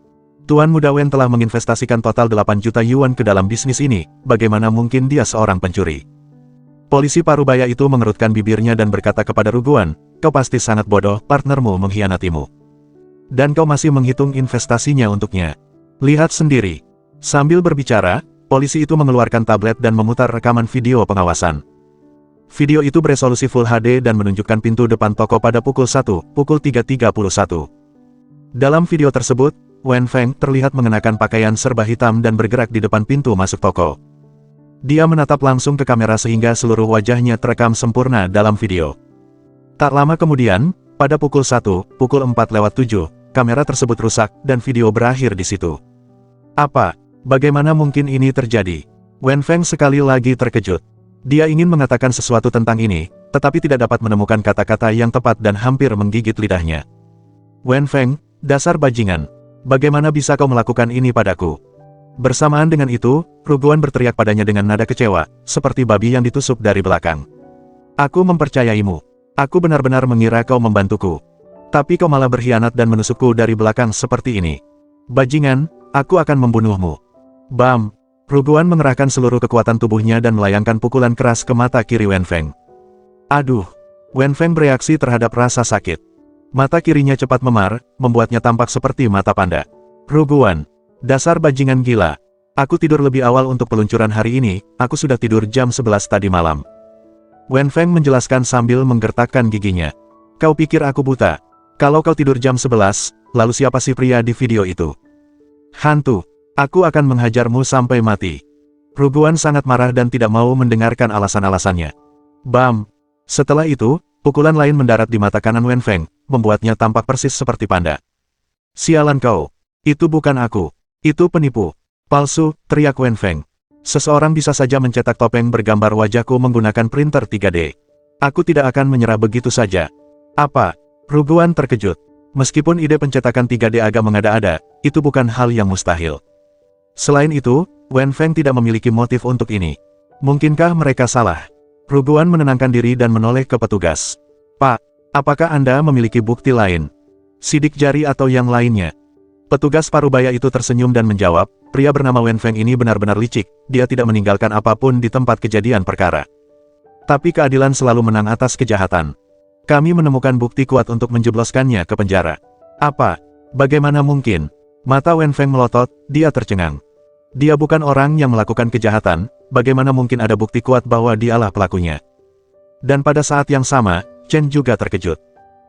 Tuan Muda Wen telah menginvestasikan total 8 juta yuan ke dalam bisnis ini, bagaimana mungkin dia seorang pencuri? Polisi parubaya itu mengerutkan bibirnya dan berkata kepada Ruguan, kau pasti sangat bodoh, partnermu mengkhianatimu. Dan kau masih menghitung investasinya untuknya. Lihat sendiri. Sambil berbicara, polisi itu mengeluarkan tablet dan memutar rekaman video pengawasan. Video itu beresolusi Full HD dan menunjukkan pintu depan toko pada pukul 3.31. Dalam video tersebut, Wen Feng terlihat mengenakan pakaian serba hitam dan bergerak di depan pintu masuk toko. Dia menatap langsung ke kamera sehingga seluruh wajahnya terekam sempurna dalam video. Tak lama kemudian, pada pukul 4:07, kamera tersebut rusak dan video berakhir di situ. Bagaimana mungkin ini terjadi? Wen Feng sekali lagi terkejut. Dia ingin mengatakan sesuatu tentang ini, tetapi tidak dapat menemukan kata-kata yang tepat dan hampir menggigit lidahnya. Wen Feng, dasar bajingan. Bagaimana bisa kau melakukan ini padaku? Bersamaan dengan itu, Ruguan berteriak padanya dengan nada kecewa, seperti babi yang ditusuk dari belakang. Aku mempercayaimu. Aku benar-benar mengira kau membantuku. Tapi kau malah berkhianat dan menusukku dari belakang seperti ini. Bajingan, aku akan membunuhmu. Bam! Ruguan mengerahkan seluruh kekuatan tubuhnya dan melayangkan pukulan keras ke mata kiri Wen Feng. Aduh! Wen Feng bereaksi terhadap rasa sakit. Mata kirinya cepat memar, membuatnya tampak seperti mata panda. Ruguan! Dasar bajingan gila! Aku tidur lebih awal untuk peluncuran hari ini, aku sudah tidur jam 11 tadi malam. Wen Feng menjelaskan sambil menggertakkan giginya. Kau pikir aku buta? Kalau kau tidur jam 11, lalu siapa si pria di video itu? Hantu! Aku akan menghajarmu sampai mati. Ruguan sangat marah dan tidak mau mendengarkan alasan-alasannya. Bam! Setelah itu, pukulan lain mendarat di mata kanan Wen Feng, membuatnya tampak persis seperti panda. Sialan kau! Itu bukan aku! Itu penipu! Palsu, teriak Wen Feng. Seseorang bisa saja mencetak topeng bergambar wajahku menggunakan printer 3D. Aku tidak akan menyerah begitu saja. Apa? Ruguan terkejut. Meskipun ide pencetakan 3D agak mengada-ada, itu bukan hal yang mustahil. Selain itu, Wen Feng tidak memiliki motif untuk ini. Mungkinkah mereka salah? Ruguan menenangkan diri dan menoleh ke petugas. Pak, apakah Anda memiliki bukti lain? Sidik jari atau yang lainnya? Petugas parubaya itu tersenyum dan menjawab, pria bernama Wen Feng ini benar-benar licik, dia tidak meninggalkan apapun di tempat kejadian perkara. Tapi keadilan selalu menang atas kejahatan. Kami menemukan bukti kuat untuk menjebloskannya ke penjara. Apa? Bagaimana mungkin? Mata Wen Feng melotot, dia tercengang. Dia bukan orang yang melakukan kejahatan, bagaimana mungkin ada bukti kuat bahwa dialah pelakunya? Dan pada saat yang sama, Chen juga terkejut.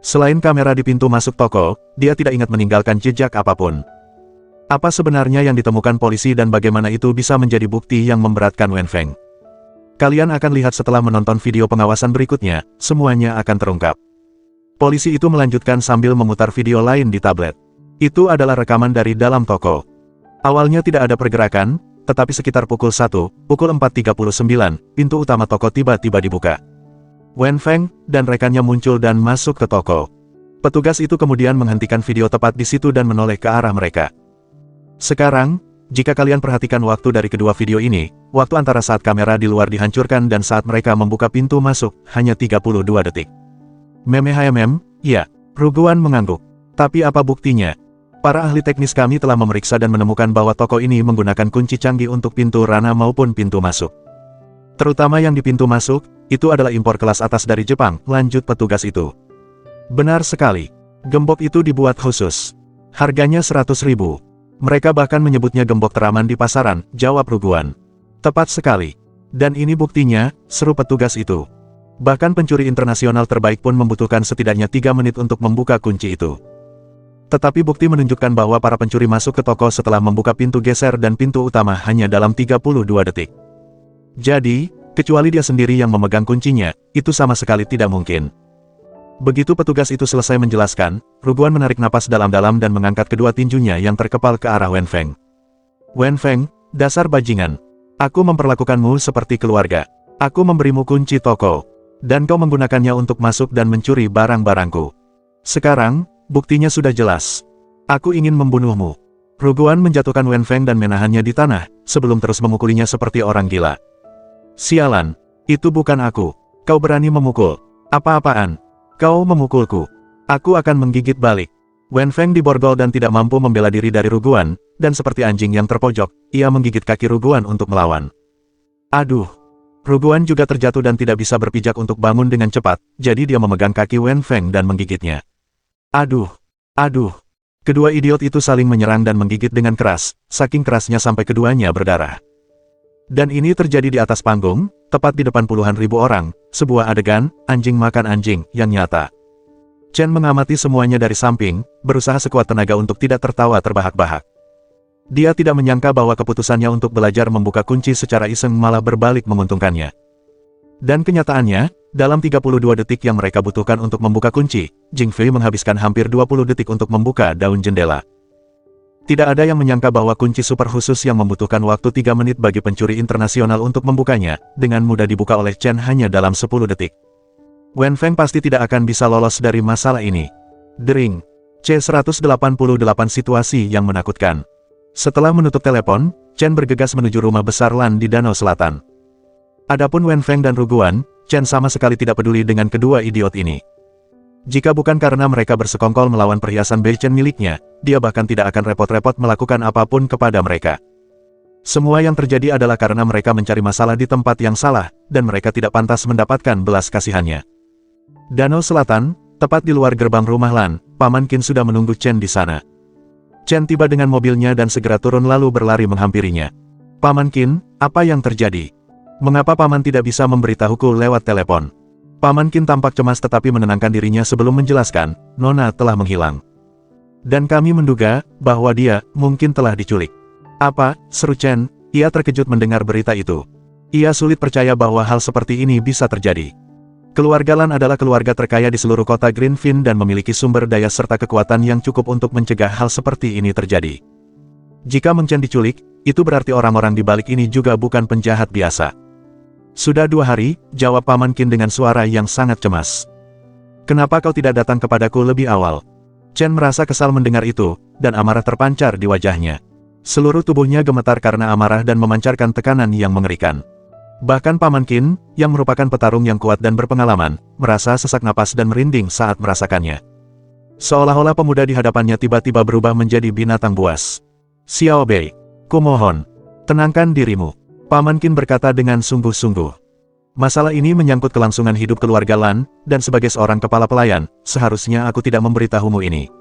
Selain kamera di pintu masuk toko, dia tidak ingat meninggalkan jejak apapun. Apa sebenarnya yang ditemukan polisi dan bagaimana itu bisa menjadi bukti yang memberatkan Wen Feng? Kalian akan lihat setelah menonton video pengawasan berikutnya, semuanya akan terungkap. Polisi itu melanjutkan sambil memutar video lain di tablet. Itu adalah rekaman dari dalam toko. Awalnya tidak ada pergerakan, tetapi sekitar pukul 1, pukul 4.39, pintu utama toko tiba-tiba dibuka. Wen Feng dan rekannya muncul dan masuk ke toko. Petugas itu kemudian menghentikan video tepat di situ dan menoleh ke arah mereka. Sekarang, jika kalian perhatikan waktu dari kedua video ini, waktu antara saat kamera di luar dihancurkan dan saat mereka membuka pintu masuk, hanya 32 detik. Ya, Ruguan mengangguk. Tapi apa buktinya? Para ahli teknis kami telah memeriksa dan menemukan bahwa toko ini menggunakan kunci canggih untuk pintu rana maupun pintu masuk. Terutama yang di pintu masuk, itu adalah impor kelas atas dari Jepang, lanjut petugas itu. Benar sekali. Gembok itu dibuat khusus. Harganya 100.000. Mereka bahkan menyebutnya gembok teraman di pasaran, jawab Ruguan. Tepat sekali. Dan ini buktinya, seru petugas itu. Bahkan pencuri internasional terbaik pun membutuhkan setidaknya 3 menit untuk membuka kunci itu. Tetapi bukti menunjukkan bahwa para pencuri masuk ke toko setelah membuka pintu geser dan pintu utama hanya dalam 32 detik. Jadi, kecuali dia sendiri yang memegang kuncinya, itu sama sekali tidak mungkin. Begitu petugas itu selesai menjelaskan, Ruguan menarik napas dalam-dalam dan mengangkat kedua tinjunya yang terkepal ke arah Wen Feng. Wen Feng, dasar bajingan. Aku memperlakukanmu seperti keluarga. Aku memberimu kunci toko. Dan kau menggunakannya untuk masuk dan mencuri barang-barangku. Sekarang, buktinya sudah jelas. Aku ingin membunuhmu. Ruguan menjatuhkan Wen Feng dan menahannya di tanah, sebelum terus memukulinya seperti orang gila. Sialan, itu bukan aku. Kau berani memukul. Apa-apaan? Kau memukulku. Aku akan menggigit balik. Wen Feng diborgol dan tidak mampu membela diri dari Ruguan, dan seperti anjing yang terpojok, ia menggigit kaki Ruguan untuk melawan. Aduh. Ruguan juga terjatuh dan tidak bisa berpijak untuk bangun dengan cepat, jadi dia memegang kaki Wen Feng dan menggigitnya. Aduh. Aduh. Kedua idiot itu saling menyerang dan menggigit dengan keras, saking kerasnya sampai keduanya berdarah. Dan ini terjadi di atas panggung, tepat di depan puluhan ribu orang, sebuah adegan, anjing makan anjing, yang nyata. Chen mengamati semuanya dari samping, berusaha sekuat tenaga untuk tidak tertawa terbahak-bahak. Dia tidak menyangka bahwa keputusannya untuk belajar membuka kunci secara iseng malah berbalik menguntungkannya. Dan kenyataannya, dalam 32 detik yang mereka butuhkan untuk membuka kunci, Jing Fei menghabiskan hampir 20 detik untuk membuka daun jendela. Tidak ada yang menyangka bahwa kunci super khusus yang membutuhkan waktu 3 menit bagi pencuri internasional untuk membukanya, dengan mudah dibuka oleh Chen hanya dalam 10 detik. Wen Feng pasti tidak akan bisa lolos dari masalah ini. Dering. C188 situasi yang menakutkan. Setelah menutup telepon, Chen bergegas menuju rumah besar Lan di Danau Selatan. Adapun Wen Feng dan Ruguan, Chen sama sekali tidak peduli dengan kedua idiot ini. Jika bukan karena mereka bersekongkol melawan perhiasan Bei Chen miliknya, dia bahkan tidak akan repot-repot melakukan apapun kepada mereka. Semua yang terjadi adalah karena mereka mencari masalah di tempat yang salah, dan mereka tidak pantas mendapatkan belas kasihannya. Danau Selatan, tepat di luar gerbang rumah Lan, Paman Qin sudah menunggu Chen di sana. Chen tiba dengan mobilnya dan segera turun lalu berlari menghampirinya. Paman Qin, apa yang terjadi? Mengapa Paman tidak bisa memberitahuku lewat telepon? Paman Qin tampak cemas tetapi menenangkan dirinya sebelum menjelaskan, Nona telah menghilang. Dan kami menduga, bahwa dia, mungkin telah diculik. Apa? Seru Chen, Ia terkejut mendengar berita itu. Ia sulit percaya bahwa hal seperti ini bisa terjadi. Keluarga Lan adalah keluarga terkaya di seluruh kota Greenfin dan memiliki sumber daya serta kekuatan yang cukup untuk mencegah hal seperti ini terjadi. Jika Meng Chen diculik, itu berarti orang-orang di balik ini juga bukan penjahat biasa. Sudah 2 hari, jawab Paman Qin dengan suara yang sangat cemas. Kenapa kau tidak datang kepadaku lebih awal? Chen merasa kesal mendengar itu, dan amarah terpancar di wajahnya. Seluruh tubuhnya gemetar karena amarah dan memancarkan tekanan yang mengerikan. Bahkan Paman Qin, yang merupakan petarung yang kuat dan berpengalaman, merasa sesak napas dan merinding saat merasakannya. Seolah-olah pemuda di hadapannya tiba-tiba berubah menjadi binatang buas. Xiao Bei, kumohon, tenangkan dirimu. Paman Qin berkata dengan sungguh-sungguh. Masalah ini menyangkut kelangsungan hidup keluarga Lan, dan sebagai seorang kepala pelayan, seharusnya aku tidak memberitahumu ini.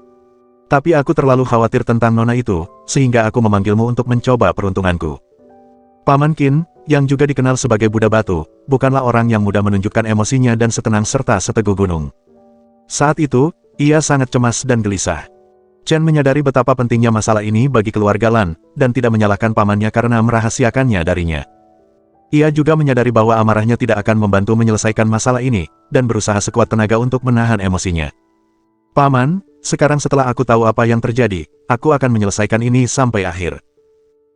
Tapi aku terlalu khawatir tentang nona itu, sehingga aku memanggilmu untuk mencoba peruntunganku. Paman Qin, yang juga dikenal sebagai Buddha Batu, bukanlah orang yang mudah menunjukkan emosinya dan setenang serta seteguh gunung. Saat itu, ia sangat cemas dan gelisah. Chen menyadari betapa pentingnya masalah ini bagi keluarga Lan, dan tidak menyalahkan pamannya karena merahasiakannya darinya. Ia juga menyadari bahwa amarahnya tidak akan membantu menyelesaikan masalah ini, dan berusaha sekuat tenaga untuk menahan emosinya. Paman, sekarang setelah aku tahu apa yang terjadi, aku akan menyelesaikan ini sampai akhir.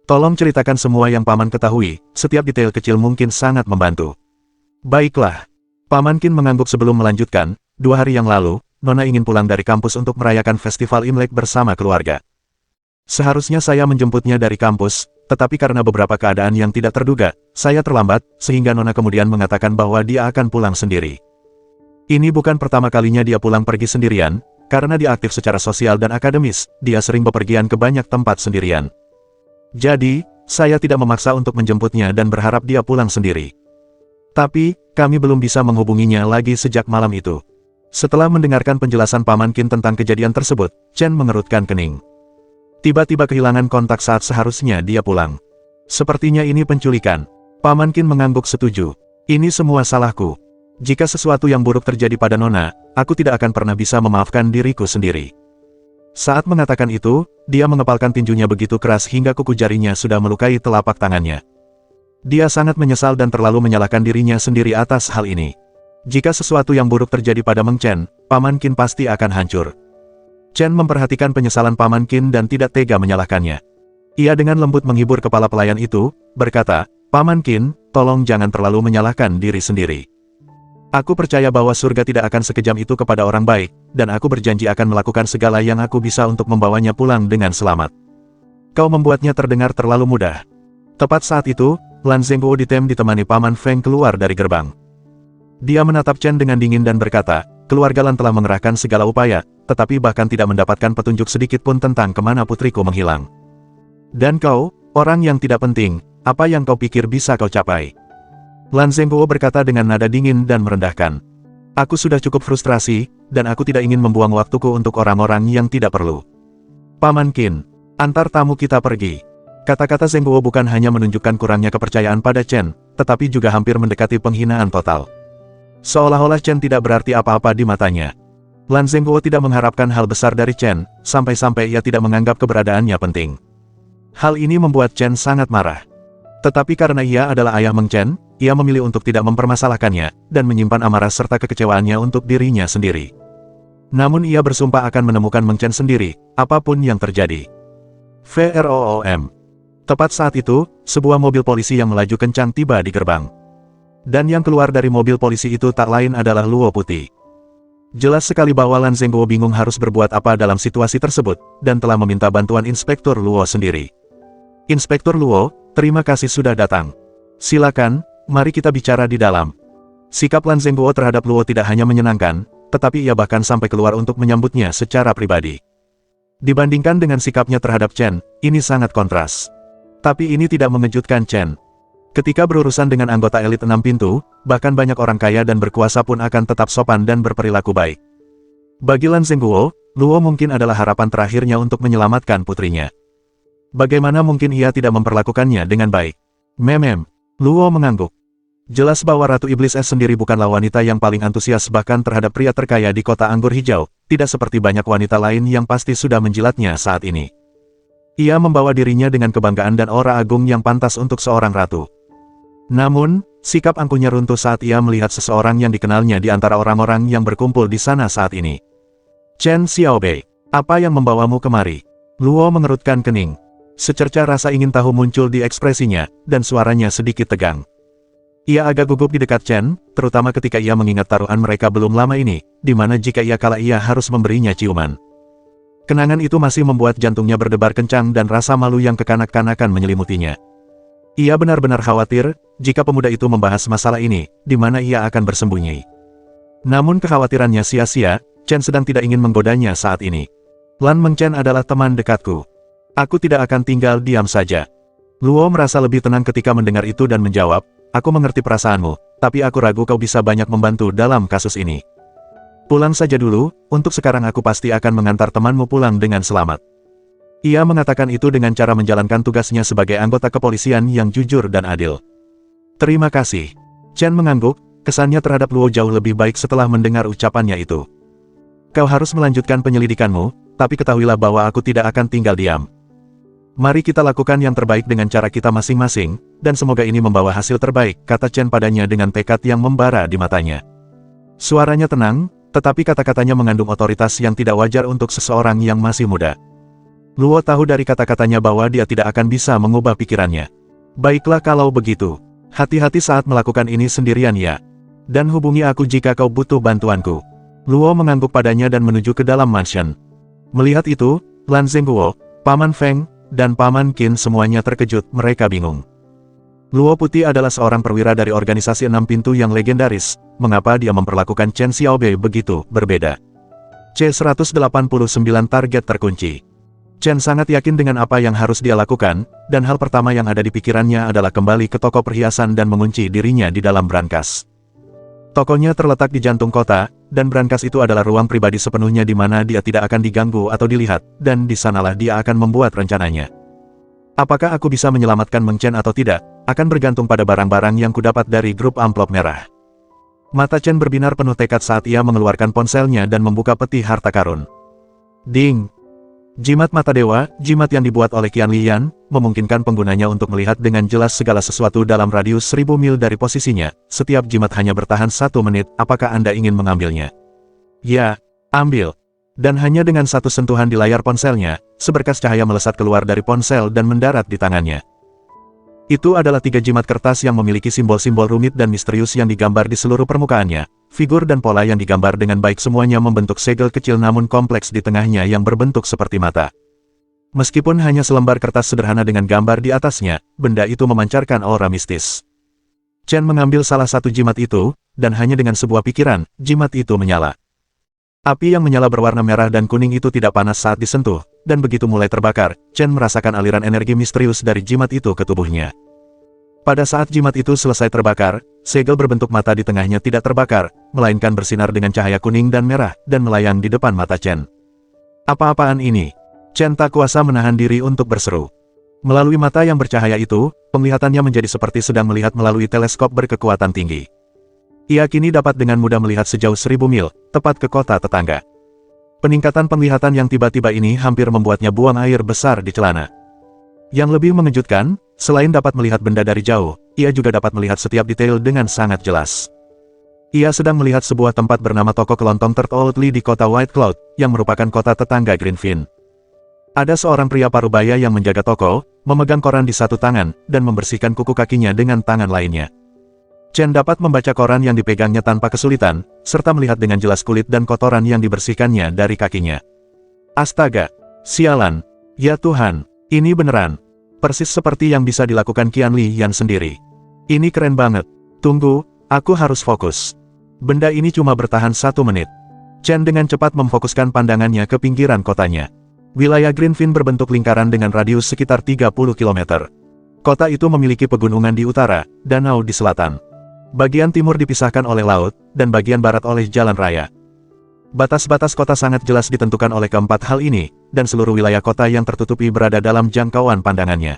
Tolong ceritakan semua yang Paman ketahui, setiap detail kecil mungkin sangat membantu. Baiklah. Paman Qin mengangguk sebelum melanjutkan, 2 hari yang lalu, Nona ingin pulang dari kampus untuk merayakan festival Imlek bersama keluarga. Seharusnya saya menjemputnya dari kampus, tetapi karena beberapa keadaan yang tidak terduga, saya terlambat, sehingga Nona kemudian mengatakan bahwa dia akan pulang sendiri. Ini bukan pertama kalinya dia pulang pergi sendirian, karena dia aktif secara sosial dan akademis, dia sering bepergian ke banyak tempat sendirian. Jadi, saya tidak memaksa untuk menjemputnya dan berharap dia pulang sendiri. Tapi, kami belum bisa menghubunginya lagi sejak malam itu. Setelah mendengarkan penjelasan Paman Qin tentang kejadian tersebut, Chen mengerutkan kening. Tiba-tiba kehilangan kontak saat seharusnya dia pulang. Sepertinya ini penculikan. Paman Qin mengangguk setuju. Ini semua salahku. Jika sesuatu yang buruk terjadi pada Nona, aku tidak akan pernah bisa memaafkan diriku sendiri. Saat mengatakan itu, dia mengepalkan tinjunya begitu keras hingga kuku jarinya sudah melukai telapak tangannya. Dia sangat menyesal dan terlalu menyalahkan dirinya sendiri atas hal ini. Jika sesuatu yang buruk terjadi pada Meng Chen, Paman Qin pasti akan hancur. Chen memperhatikan penyesalan Paman Qin dan tidak tega menyalahkannya. Ia dengan lembut menghibur kepala pelayan itu, berkata, Paman Qin, tolong jangan terlalu menyalahkan diri sendiri. Aku percaya bahwa surga tidak akan sekejam itu kepada orang baik, dan aku berjanji akan melakukan segala yang aku bisa untuk membawanya pulang dengan selamat. Kau membuatnya terdengar terlalu mudah. Tepat saat itu, Lan Zhenguo ditemani Paman Feng keluar dari gerbang. Dia menatap Chen dengan dingin dan berkata, keluarga Lan telah mengerahkan segala upaya, tetapi bahkan tidak mendapatkan petunjuk sedikit pun tentang kemana putriku menghilang. Dan kau, orang yang tidak penting, apa yang kau pikir bisa kau capai? Lan Zhenguo berkata dengan nada dingin dan merendahkan. Aku sudah cukup frustrasi, dan aku tidak ingin membuang waktuku untuk orang-orang yang tidak perlu. Paman Qin, antar tamu kita pergi. Kata-kata Zhenguo bukan hanya menunjukkan kurangnya kepercayaan pada Chen, tetapi juga hampir mendekati penghinaan total. Seolah-olah Chen tidak berarti apa-apa di matanya. Lan Zhenguo tidak mengharapkan hal besar dari Chen, sampai-sampai ia tidak menganggap keberadaannya penting. Hal ini membuat Chen sangat marah. Tetapi karena ia adalah ayah Meng Chen, ia memilih untuk tidak mempermasalahkannya, dan menyimpan amarah serta kekecewaannya untuk dirinya sendiri. Namun ia bersumpah akan menemukan Meng Chen sendiri, apapun yang terjadi. VROOM. Tepat saat itu, sebuah mobil polisi yang melaju kencang tiba di gerbang. Dan yang keluar dari mobil polisi itu tak lain adalah Luo Putih. Jelas sekali bahwa Lan Zhenguo bingung harus berbuat apa dalam situasi tersebut, dan telah meminta bantuan Inspektur Luo sendiri. Inspektur Luo, terima kasih sudah datang. Silakan, mari kita bicara di dalam. Sikap Lan Zhenguo terhadap Luo tidak hanya menyenangkan, tetapi ia bahkan sampai keluar untuk menyambutnya secara pribadi. Dibandingkan dengan sikapnya terhadap Chen, ini sangat kontras. Tapi ini tidak mengejutkan Chen. Ketika berurusan dengan anggota elit 6 pintu, bahkan banyak orang kaya dan berkuasa pun akan tetap sopan dan berperilaku baik. Bagi Lan Zhenguo, Luo mungkin adalah harapan terakhirnya untuk menyelamatkan putrinya. Bagaimana mungkin ia tidak memperlakukannya dengan baik? Luo mengangguk. Jelas bahwa Ratu Iblis Es sendiri bukanlah wanita yang paling antusias bahkan terhadap pria terkaya di kota anggur hijau, tidak seperti banyak wanita lain yang pasti sudah menjilatnya saat ini. Ia membawa dirinya dengan kebanggaan dan aura agung yang pantas untuk seorang ratu. Namun, sikap angkuhnya runtuh saat ia melihat seseorang yang dikenalnya di antara orang-orang yang berkumpul di sana saat ini. Chen Xiaobei, apa yang membawamu kemari? Luo mengerutkan kening. Secerca rasa ingin tahu muncul di ekspresinya, dan suaranya sedikit tegang. Ia agak gugup di dekat Chen, terutama ketika ia mengingat taruhan mereka belum lama ini, di mana jika ia kalah ia harus memberinya ciuman. Kenangan itu masih membuat jantungnya berdebar kencang dan rasa malu yang kekanak-kanakan menyelimutinya. Ia benar-benar khawatir, jika pemuda itu membahas masalah ini, di mana ia akan bersembunyi. Namun kekhawatirannya sia-sia, Chen sedang tidak ingin menggodanya saat ini. Lan Mengchen adalah teman dekatku. Aku tidak akan tinggal diam saja. Luo merasa lebih tenang ketika mendengar itu dan menjawab, aku mengerti perasaanmu, tapi aku ragu kau bisa banyak membantu dalam kasus ini. Pulang saja dulu, untuk sekarang aku pasti akan mengantar temanmu pulang dengan selamat. Ia mengatakan itu dengan cara menjalankan tugasnya sebagai anggota kepolisian yang jujur dan adil. Terima kasih. Chen mengangguk, kesannya terhadap Luo jauh lebih baik setelah mendengar ucapannya itu. Kau harus melanjutkan penyelidikanmu, tapi ketahuilah bahwa aku tidak akan tinggal diam. Mari kita lakukan yang terbaik dengan cara kita masing-masing, dan semoga ini membawa hasil terbaik, kata Chen padanya dengan tekad yang membara di matanya. Suaranya tenang, tetapi kata-katanya mengandung otoritas yang tidak wajar untuk seseorang yang masih muda. Luo tahu dari kata-katanya bahwa dia tidak akan bisa mengubah pikirannya. Baiklah kalau begitu. Hati-hati saat melakukan ini sendirian ya. Dan hubungi aku jika kau butuh bantuanku. Luo mengangguk padanya dan menuju ke dalam mansion. Melihat itu, Lan Zhenguo, Paman Feng, dan Paman Qin semuanya terkejut, mereka bingung. Luo Putih adalah seorang perwira dari organisasi 6 pintu yang legendaris, mengapa dia memperlakukan Chen Xiaobei begitu berbeda? C-189 target terkunci. Chen sangat yakin dengan apa yang harus dia lakukan, dan hal pertama yang ada di pikirannya adalah kembali ke toko perhiasan dan mengunci dirinya di dalam brankas. Tokonya terletak di jantung kota, dan brankas itu adalah ruang pribadi sepenuhnya di mana dia tidak akan diganggu atau dilihat, dan di sanalah dia akan membuat rencananya. Apakah aku bisa menyelamatkan Mengchen atau tidak, akan bergantung pada barang-barang yang kudapat dari grup amplop merah. Mata Chen berbinar penuh tekad saat ia mengeluarkan ponselnya dan membuka peti harta karun. Ding! Jimat mata dewa, jimat yang dibuat oleh Qian Liyan, memungkinkan penggunanya untuk melihat dengan jelas segala sesuatu dalam radius 1000 mil dari posisinya. Setiap jimat hanya bertahan 1 menit, apakah Anda ingin mengambilnya? Ya, ambil. Dan hanya dengan satu sentuhan di layar ponselnya, seberkas cahaya melesat keluar dari ponsel dan mendarat di tangannya. Itu adalah 3 jimat kertas yang memiliki simbol-simbol rumit dan misterius yang digambar di seluruh permukaannya. Figur dan pola yang digambar dengan baik semuanya membentuk segel kecil namun kompleks di tengahnya yang berbentuk seperti mata. Meskipun hanya selembar kertas sederhana dengan gambar di atasnya, benda itu memancarkan aura mistis. Chen mengambil salah satu jimat itu, dan hanya dengan sebuah pikiran, jimat itu menyala. Api yang menyala berwarna merah dan kuning itu tidak panas saat disentuh, dan begitu mulai terbakar, Chen merasakan aliran energi misterius dari jimat itu ke tubuhnya. Pada saat jimat itu selesai terbakar, segel berbentuk mata di tengahnya tidak terbakar, melainkan bersinar dengan cahaya kuning dan merah, dan melayang di depan mata Chen. Apa-apaan ini? Chen tak kuasa menahan diri untuk berseru. Melalui mata yang bercahaya itu, penglihatannya menjadi seperti sedang melihat melalui teleskop berkekuatan tinggi. Ia kini dapat dengan mudah melihat sejauh 1000 mil, tepat ke kota tetangga. Peningkatan penglihatan yang tiba-tiba ini hampir membuatnya buang air besar di celana. Yang lebih mengejutkan, selain dapat melihat benda dari jauh, ia juga dapat melihat setiap detail dengan sangat jelas. Ia sedang melihat sebuah tempat bernama Toko Kelontong Turtle di kota White Cloud, yang merupakan kota tetangga Greenfin. Ada seorang pria parubaya yang menjaga toko, memegang koran di satu tangan, dan membersihkan kuku kakinya dengan tangan lainnya. Chen dapat membaca koran yang dipegangnya tanpa kesulitan, serta melihat dengan jelas kulit dan kotoran yang dibersihkannya dari kakinya. Astaga! Sialan! Ya Tuhan! Ini beneran! Persis seperti yang bisa dilakukan Qian Liyan sendiri. Ini keren banget. Tunggu, aku harus fokus. Benda ini cuma bertahan 1 menit. Chen dengan cepat memfokuskan pandangannya ke pinggiran kotanya. Wilayah Greenfin berbentuk lingkaran dengan radius sekitar 30 km. Kota itu memiliki pegunungan di utara, danau di selatan. Bagian timur dipisahkan oleh laut, dan bagian barat oleh jalan raya. Batas-batas kota sangat jelas ditentukan oleh keempat hal ini, dan seluruh wilayah kota yang tertutupi berada dalam jangkauan pandangannya.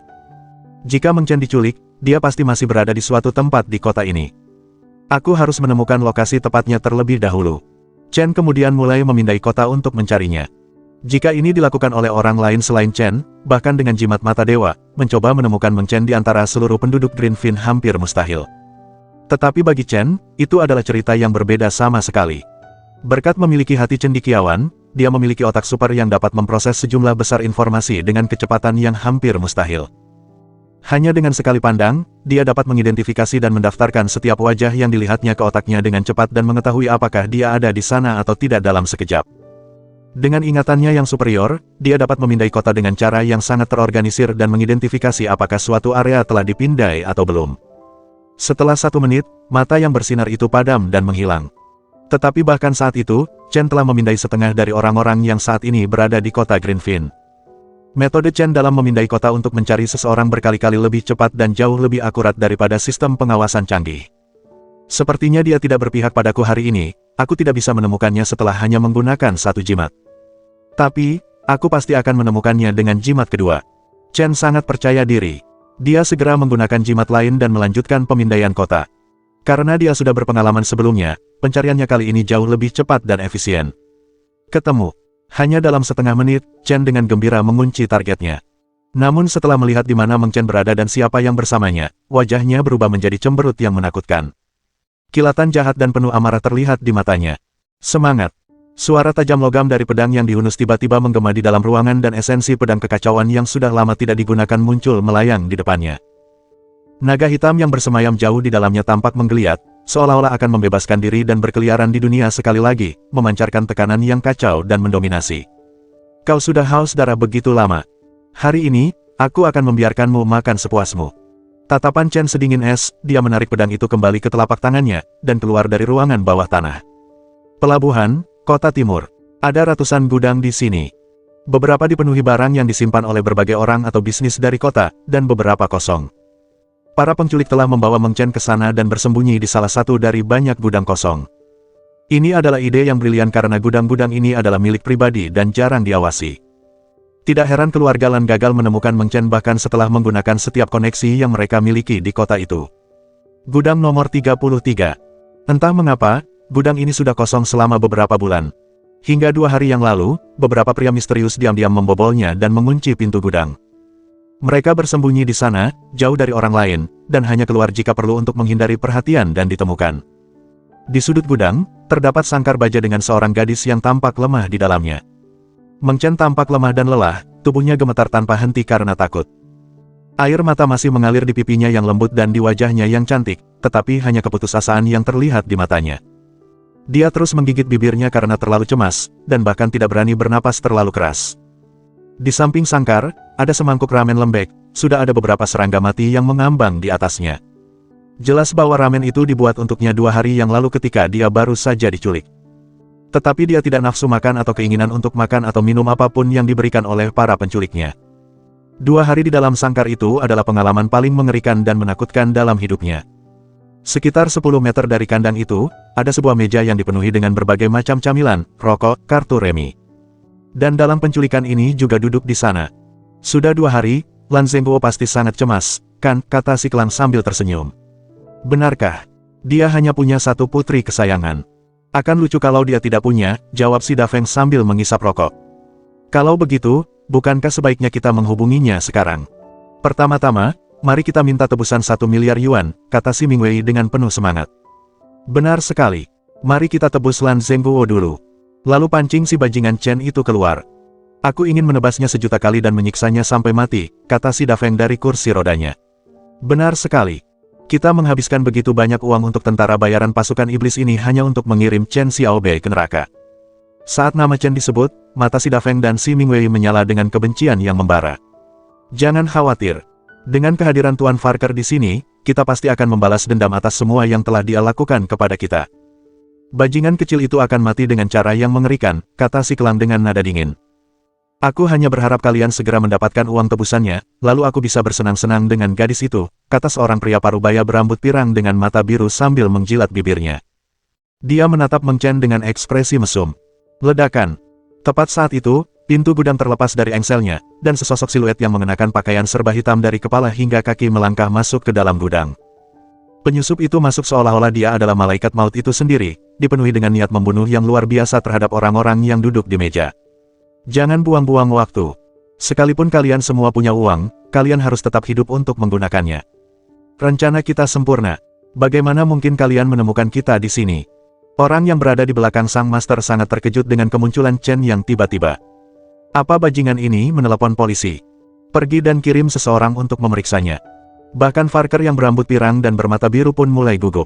Jika Mengchen diculik, dia pasti masih berada di suatu tempat di kota ini. Aku harus menemukan lokasi tepatnya terlebih dahulu. Chen kemudian mulai memindai kota untuk mencarinya. Jika ini dilakukan oleh orang lain selain Chen, bahkan dengan jimat mata dewa, mencoba menemukan Meng Chen di antara seluruh penduduk Greenfin hampir mustahil. Tetapi bagi Chen, itu adalah cerita yang berbeda sama sekali. Berkat memiliki hati cendekiawan, dia memiliki otak super yang dapat memproses sejumlah besar informasi dengan kecepatan yang hampir mustahil. Hanya dengan sekali pandang, dia dapat mengidentifikasi dan mendaftarkan setiap wajah yang dilihatnya ke otaknya dengan cepat dan mengetahui apakah dia ada di sana atau tidak dalam sekejap. Dengan ingatannya yang superior, dia dapat memindai kota dengan cara yang sangat terorganisir dan mengidentifikasi apakah suatu area telah dipindai atau belum. Setelah 1 menit, mata yang bersinar itu padam dan menghilang. Tetapi bahkan saat itu, Chen telah memindai setengah dari orang-orang yang saat ini berada di kota Greenfin. Metode Chen dalam memindai kota untuk mencari seseorang berkali-kali lebih cepat dan jauh lebih akurat daripada sistem pengawasan canggih. Sepertinya dia tidak berpihak padaku hari ini, aku tidak bisa menemukannya setelah hanya menggunakan 1 jimat. Tapi, aku pasti akan menemukannya dengan jimat kedua. Chen sangat percaya diri. Dia segera menggunakan jimat lain dan melanjutkan pemindaian kota. Karena dia sudah berpengalaman sebelumnya, pencariannya kali ini jauh lebih cepat dan efisien. Ketemu. Hanya dalam setengah menit, Chen dengan gembira mengunci targetnya. Namun setelah melihat di mana Meng Chen berada dan siapa yang bersamanya, wajahnya berubah menjadi cemberut yang menakutkan. Kilatan jahat dan penuh amarah terlihat di matanya. Semangat! Suara tajam logam dari pedang yang dihunus tiba-tiba menggema di dalam ruangan dan esensi pedang kekacauan yang sudah lama tidak digunakan muncul melayang di depannya. Naga hitam yang bersemayam jauh di dalamnya tampak menggeliat, seolah-olah akan membebaskan diri dan berkeliaran di dunia sekali lagi, memancarkan tekanan yang kacau dan mendominasi. Kau sudah haus darah begitu lama. Hari ini, aku akan membiarkanmu makan sepuasmu. Tatapan Chen sedingin es, dia menarik pedang itu kembali ke telapak tangannya, dan keluar dari ruangan bawah tanah. Pelabuhan, Kota Timur. Ada ratusan gudang di sini. Beberapa dipenuhi barang yang disimpan oleh berbagai orang atau bisnis dari kota, dan beberapa kosong. Para penculik telah membawa Meng Chen ke sana dan bersembunyi di salah satu dari banyak gudang kosong. Ini adalah ide yang brilian karena gudang-gudang ini adalah milik pribadi dan jarang diawasi. Tidak heran keluarga Lan gagal menemukan Meng Chen bahkan setelah menggunakan setiap koneksi yang mereka miliki di kota itu. Gudang nomor 33. Entah mengapa, gudang ini sudah kosong selama beberapa bulan. Hingga 2 hari yang lalu, beberapa pria misterius diam-diam membobolnya dan mengunci pintu gudang. Mereka bersembunyi di sana, jauh dari orang lain, dan hanya keluar jika perlu untuk menghindari perhatian dan ditemukan. Di sudut gudang, terdapat sangkar baja dengan seorang gadis yang tampak lemah di dalamnya. Meng Chen tampak lemah dan lelah, tubuhnya gemetar tanpa henti karena takut. Air mata masih mengalir di pipinya yang lembut dan di wajahnya yang cantik, tetapi hanya keputusasaan yang terlihat di matanya. Dia terus menggigit bibirnya karena terlalu cemas, dan bahkan tidak berani bernapas terlalu keras. Di samping sangkar, ada semangkuk ramen lembek, sudah ada beberapa serangga mati yang mengambang di atasnya. Jelas bahwa ramen itu dibuat untuknya 2 hari yang lalu ketika dia baru saja diculik. Tetapi dia tidak nafsu makan atau keinginan untuk makan atau minum apapun yang diberikan oleh para penculiknya. 2 hari di dalam sangkar itu adalah pengalaman paling mengerikan dan menakutkan dalam hidupnya. Sekitar 10 meter dari kandang itu, ada sebuah meja yang dipenuhi dengan berbagai macam camilan, rokok, kartu remi. Dan dalam penculikan ini juga duduk di sana. Sudah 2 hari, Lan Zengguo pasti sangat cemas, kan, kata si Klang sambil tersenyum. Benarkah? Dia hanya punya 1 putri kesayangan. Akan lucu kalau dia tidak punya, jawab si Dafeng sambil mengisap rokok. Kalau begitu, bukankah sebaiknya kita menghubunginya sekarang? Pertama-tama, mari kita minta tebusan 1 miliar yuan, kata si Mingwei dengan penuh semangat. Benar sekali. Mari kita tebus Lan Zengguo dulu. Lalu pancing si bajingan Chen itu keluar. Aku ingin menebasnya sejuta kali dan menyiksanya sampai mati, kata si Dafeng dari kursi rodanya. Benar sekali. Kita menghabiskan begitu banyak uang untuk tentara bayaran pasukan iblis ini hanya untuk mengirim Chen Xiaobei ke neraka. Saat nama Chen disebut, mata si Dafeng dan si Mingwei menyala dengan kebencian yang membara. Jangan khawatir. Dengan kehadiran Tuan Farker di sini, kita pasti akan membalas dendam atas semua yang telah dia lakukan kepada kita. Bajingan kecil itu akan mati dengan cara yang mengerikan, kata si Klang dengan nada dingin. Aku hanya berharap kalian segera mendapatkan uang tebusannya, lalu aku bisa bersenang-senang dengan gadis itu, kata seorang pria parubaya berambut pirang dengan mata biru sambil menjilat bibirnya. Dia menatap Meng Chen dengan ekspresi mesum. Ledakan. Tepat saat itu, pintu gudang terlepas dari engselnya, dan sesosok siluet yang mengenakan pakaian serba hitam dari kepala hingga kaki melangkah masuk ke dalam gudang. Penyusup itu masuk seolah-olah dia adalah malaikat maut itu sendiri, dipenuhi dengan niat membunuh yang luar biasa terhadap orang-orang yang duduk di meja. Jangan buang-buang waktu. Sekalipun kalian semua punya uang, kalian harus tetap hidup untuk menggunakannya. Rencana kita sempurna. Bagaimana mungkin kalian menemukan kita di sini? Orang yang berada di belakang sang master sangat terkejut dengan kemunculan Chen yang tiba-tiba. Apa bajingan ini menelepon polisi? Pergi dan kirim seseorang untuk memeriksanya. Bahkan Farker yang berambut pirang dan bermata biru pun mulai gugup.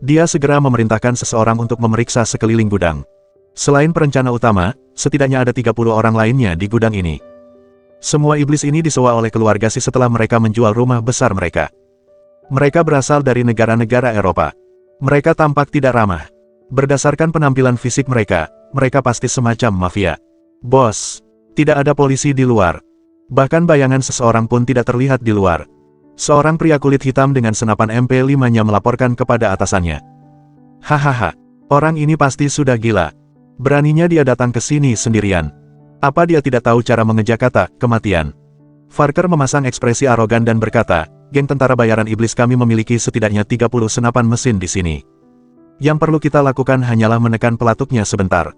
Dia segera memerintahkan seseorang untuk memeriksa sekeliling gudang. Selain perencana utama, setidaknya ada 30 orang lainnya di gudang ini. Semua iblis ini disewa oleh keluarga Si setelah mereka menjual rumah besar mereka. Mereka berasal dari negara-negara Eropa. Mereka tampak tidak ramah. Berdasarkan penampilan fisik mereka, mereka pasti semacam mafia. Bos, tidak ada polisi di luar. Bahkan bayangan seseorang pun tidak terlihat di luar. Seorang pria kulit hitam dengan senapan MP5-nya melaporkan kepada atasannya. Hahaha, orang ini pasti sudah gila. Beraninya dia datang ke sini sendirian. Apa dia tidak tahu cara mengeja kata kematian? Farker memasang ekspresi arogan dan berkata, geng tentara bayaran iblis kami memiliki setidaknya 30 senapan mesin di sini. Yang perlu kita lakukan hanyalah menekan pelatuknya sebentar.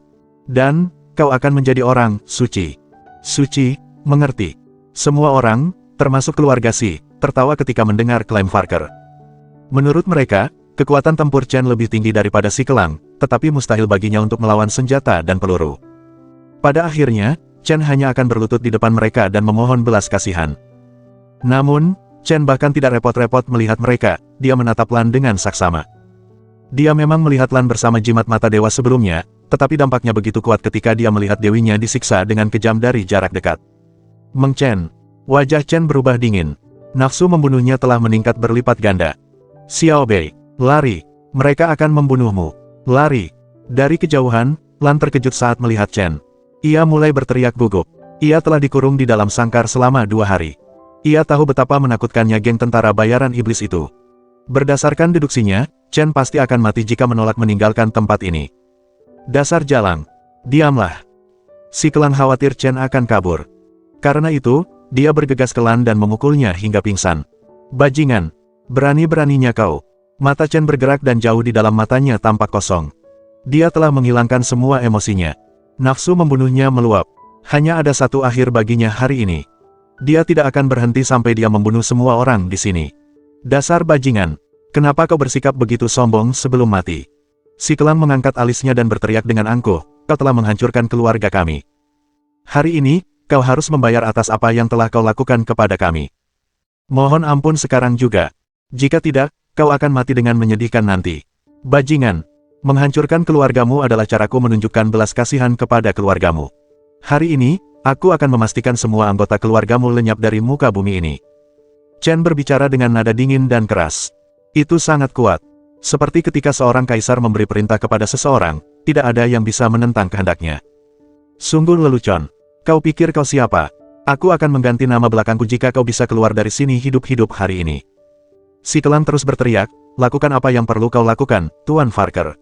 Dan, kau akan menjadi orang suci. Suci, mengerti. Semua orang, termasuk keluarga Si, tertawa ketika mendengar klaim Farker. Menurut mereka, kekuatan tempur Chen lebih tinggi daripada si Kelang, tetapi mustahil baginya untuk melawan senjata dan peluru. Pada akhirnya, Chen hanya akan berlutut di depan mereka dan memohon belas kasihan. Namun, Chen bahkan tidak repot-repot melihat mereka, dia menatap Lan dengan saksama. Dia memang melihat Lan bersama jimat mata dewa sebelumnya, tetapi dampaknya begitu kuat ketika dia melihat dewinya disiksa dengan kejam dari jarak dekat. Meng Chen. Wajah Chen berubah dingin. Nafsu membunuhnya telah meningkat berlipat ganda. Xiao Bei, lari. Mereka akan membunuhmu. Lari. Dari kejauhan, Lan terkejut saat melihat Chen. Ia mulai berteriak gugup. Ia telah dikurung di dalam sangkar selama 2 hari. Ia tahu betapa menakutkannya geng tentara bayaran iblis itu. Berdasarkan deduksinya, Chen pasti akan mati jika menolak meninggalkan tempat ini. Dasar jalang. Diamlah. Si Kelang khawatir Chen akan kabur. Karena itu, dia bergegas ke Lan dan memukulnya hingga pingsan. Bajingan. Berani-beraninya kau. Mata Chen bergerak dan jauh di dalam matanya tampak kosong. Dia telah menghilangkan semua emosinya. Nafsu membunuhnya meluap. Hanya ada satu akhir baginya hari ini. Dia tidak akan berhenti sampai dia membunuh semua orang di sini. Dasar bajingan. Kenapa kau bersikap begitu sombong sebelum mati? Si Kelang mengangkat alisnya dan berteriak dengan angkuh, kau telah menghancurkan keluarga kami. Hari ini, kau harus membayar atas apa yang telah kau lakukan kepada kami. Mohon ampun sekarang juga. Jika tidak, kau akan mati dengan menyedihkan nanti. Bajingan. Menghancurkan keluargamu adalah caraku menunjukkan belas kasihan kepada keluargamu. Hari ini, aku akan memastikan semua anggota keluargamu lenyap dari muka bumi ini. Chen berbicara dengan nada dingin dan keras. Itu sangat kuat. Seperti ketika seorang kaisar memberi perintah kepada seseorang, tidak ada yang bisa menentang kehendaknya. Sungguh lelucon. Kau pikir kau siapa? Aku akan mengganti nama belakangku jika kau bisa keluar dari sini hidup-hidup hari ini. Si Kelang terus berteriak, lakukan apa yang perlu kau lakukan, Tuan Farker.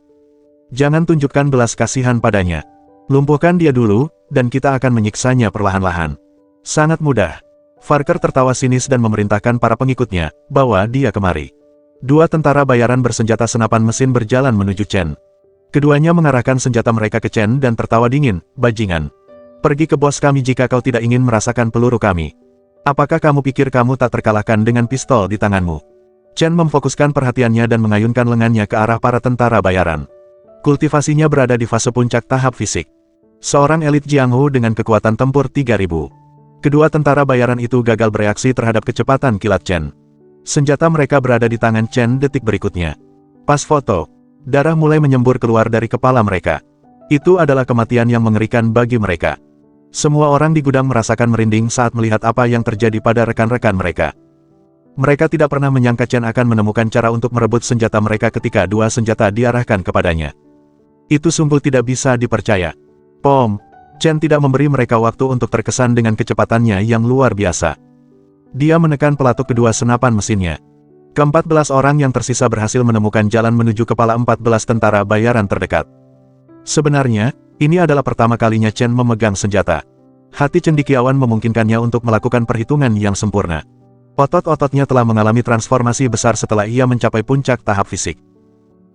Jangan tunjukkan belas kasihan padanya. Lumpuhkan dia dulu, dan kita akan menyiksanya perlahan-lahan. Sangat mudah. Farker tertawa sinis dan memerintahkan para pengikutnya, bawa dia kemari. 2 tentara bayaran bersenjata senapan mesin berjalan menuju Chen. Keduanya mengarahkan senjata mereka ke Chen dan tertawa dingin, bajingan. Pergi ke bos kami jika kau tidak ingin merasakan peluru kami. Apakah kamu pikir kamu tak terkalahkan dengan pistol di tanganmu? Chen memfokuskan perhatiannya dan mengayunkan lengannya ke arah para tentara bayaran. Kultivasinya berada di fase puncak tahap fisik. Seorang elit Jianghu dengan kekuatan tempur 3000. Kedua tentara bayaran itu gagal bereaksi terhadap kecepatan kilat Chen. Senjata mereka berada di tangan Chen detik berikutnya. Pas foto, darah mulai menyembur keluar dari kepala mereka. Itu adalah kematian yang mengerikan bagi mereka. Semua orang di gudang merasakan merinding saat melihat apa yang terjadi pada rekan-rekan mereka. Mereka tidak pernah menyangka Chen akan menemukan cara untuk merebut senjata mereka ketika 2 senjata diarahkan kepadanya. Itu sungguh tidak bisa dipercaya. Pom, Chen tidak memberi mereka waktu untuk terkesan dengan kecepatannya yang luar biasa. Dia menekan pelatuk kedua senapan mesinnya. Ke-14 orang yang tersisa berhasil menemukan jalan menuju kepala 14 tentara bayaran terdekat. Sebenarnya, ini adalah pertama kalinya Chen memegang senjata. Hati cendekiawan memungkinkannya untuk melakukan perhitungan yang sempurna. Otot-ototnya telah mengalami transformasi besar setelah ia mencapai puncak tahap fisik.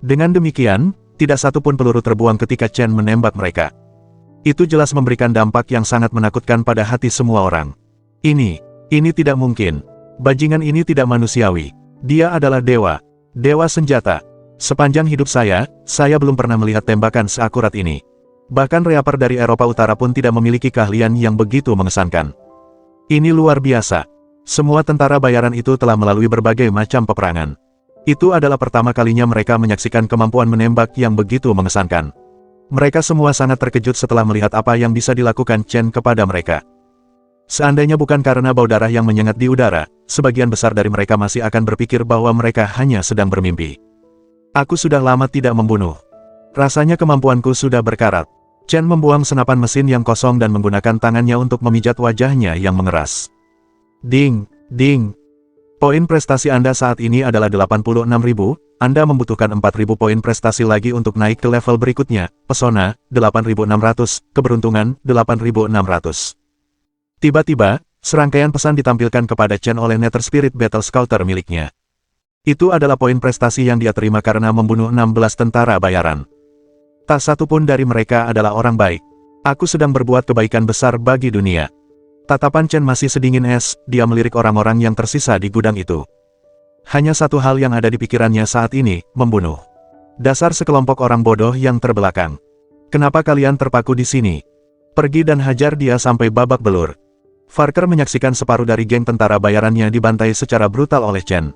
Dengan demikian, tidak satu pun peluru terbuang ketika Chen menembak mereka. Itu jelas memberikan dampak yang sangat menakutkan pada hati semua orang. Ini tidak mungkin. Bajingan ini tidak manusiawi. Dia adalah dewa. Dewa senjata. Sepanjang hidup saya belum pernah melihat tembakan seakurat ini. Bahkan reaper dari Eropa Utara pun tidak memiliki keahlian yang begitu mengesankan. Ini luar biasa. Semua tentara bayaran itu telah melalui berbagai macam peperangan. Itu adalah pertama kalinya mereka menyaksikan kemampuan menembak yang begitu mengesankan. Mereka semua sangat terkejut setelah melihat apa yang bisa dilakukan Chen kepada mereka. Seandainya bukan karena bau darah yang menyengat di udara, sebagian besar dari mereka masih akan berpikir bahwa mereka hanya sedang bermimpi. Aku sudah lama tidak membunuh. Rasanya kemampuanku sudah berkarat. Chen membuang senapan mesin yang kosong dan menggunakan tangannya untuk memijat wajahnya yang mengeras. Ding, ding. Poin prestasi Anda saat ini adalah 86.000, Anda membutuhkan 4.000 poin prestasi lagi untuk naik ke level berikutnya, pesona, 8.600, keberuntungan, 8.600. Tiba-tiba, serangkaian pesan ditampilkan kepada Chen oleh Nether Spirit Battle Scouter miliknya. Itu adalah poin prestasi yang dia terima karena membunuh 16 tentara bayaran. Tak satu pun dari mereka adalah orang baik. Aku sedang berbuat kebaikan besar bagi dunia. Tatapan Chen masih sedingin es, dia melirik orang-orang yang tersisa di gudang itu. Hanya satu hal yang ada di pikirannya saat ini, membunuh. Dasar sekelompok orang bodoh yang terbelakang. Kenapa kalian terpaku di sini? Pergi dan hajar dia sampai babak belur. Farker menyaksikan separuh dari geng tentara bayarannya dibantai secara brutal oleh Chen.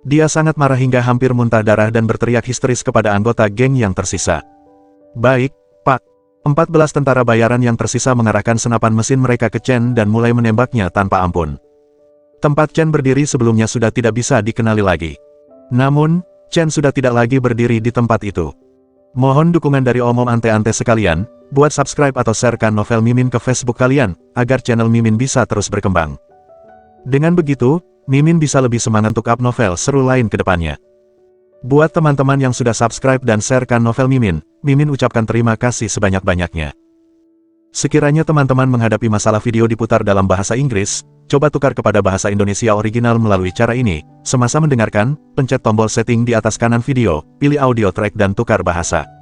Dia sangat marah hingga hampir muntah darah dan berteriak histeris kepada anggota geng yang tersisa. Baik, Pak. 14 tentara bayaran yang tersisa mengarahkan senapan mesin mereka ke Chen dan mulai menembaknya tanpa ampun. Tempat Chen berdiri sebelumnya sudah tidak bisa dikenali lagi. Namun, Chen sudah tidak lagi berdiri di tempat itu. Mohon dukungan dari omom ante-ante sekalian, buat subscribe atau sharekan novel Mimin ke Facebook kalian, agar channel Mimin bisa terus berkembang. Dengan begitu, Mimin bisa lebih semangat untuk up novel seru lain ke depannya. Buat teman-teman yang sudah subscribe dan sharekan novel Mimin, Mimin ucapkan terima kasih sebanyak-banyaknya. Sekiranya teman-teman menghadapi masalah video diputar dalam bahasa Inggris, coba tukar kepada bahasa Indonesia original melalui cara ini. Semasa mendengarkan, pencet tombol setting di atas kanan video, pilih audio track dan tukar bahasa.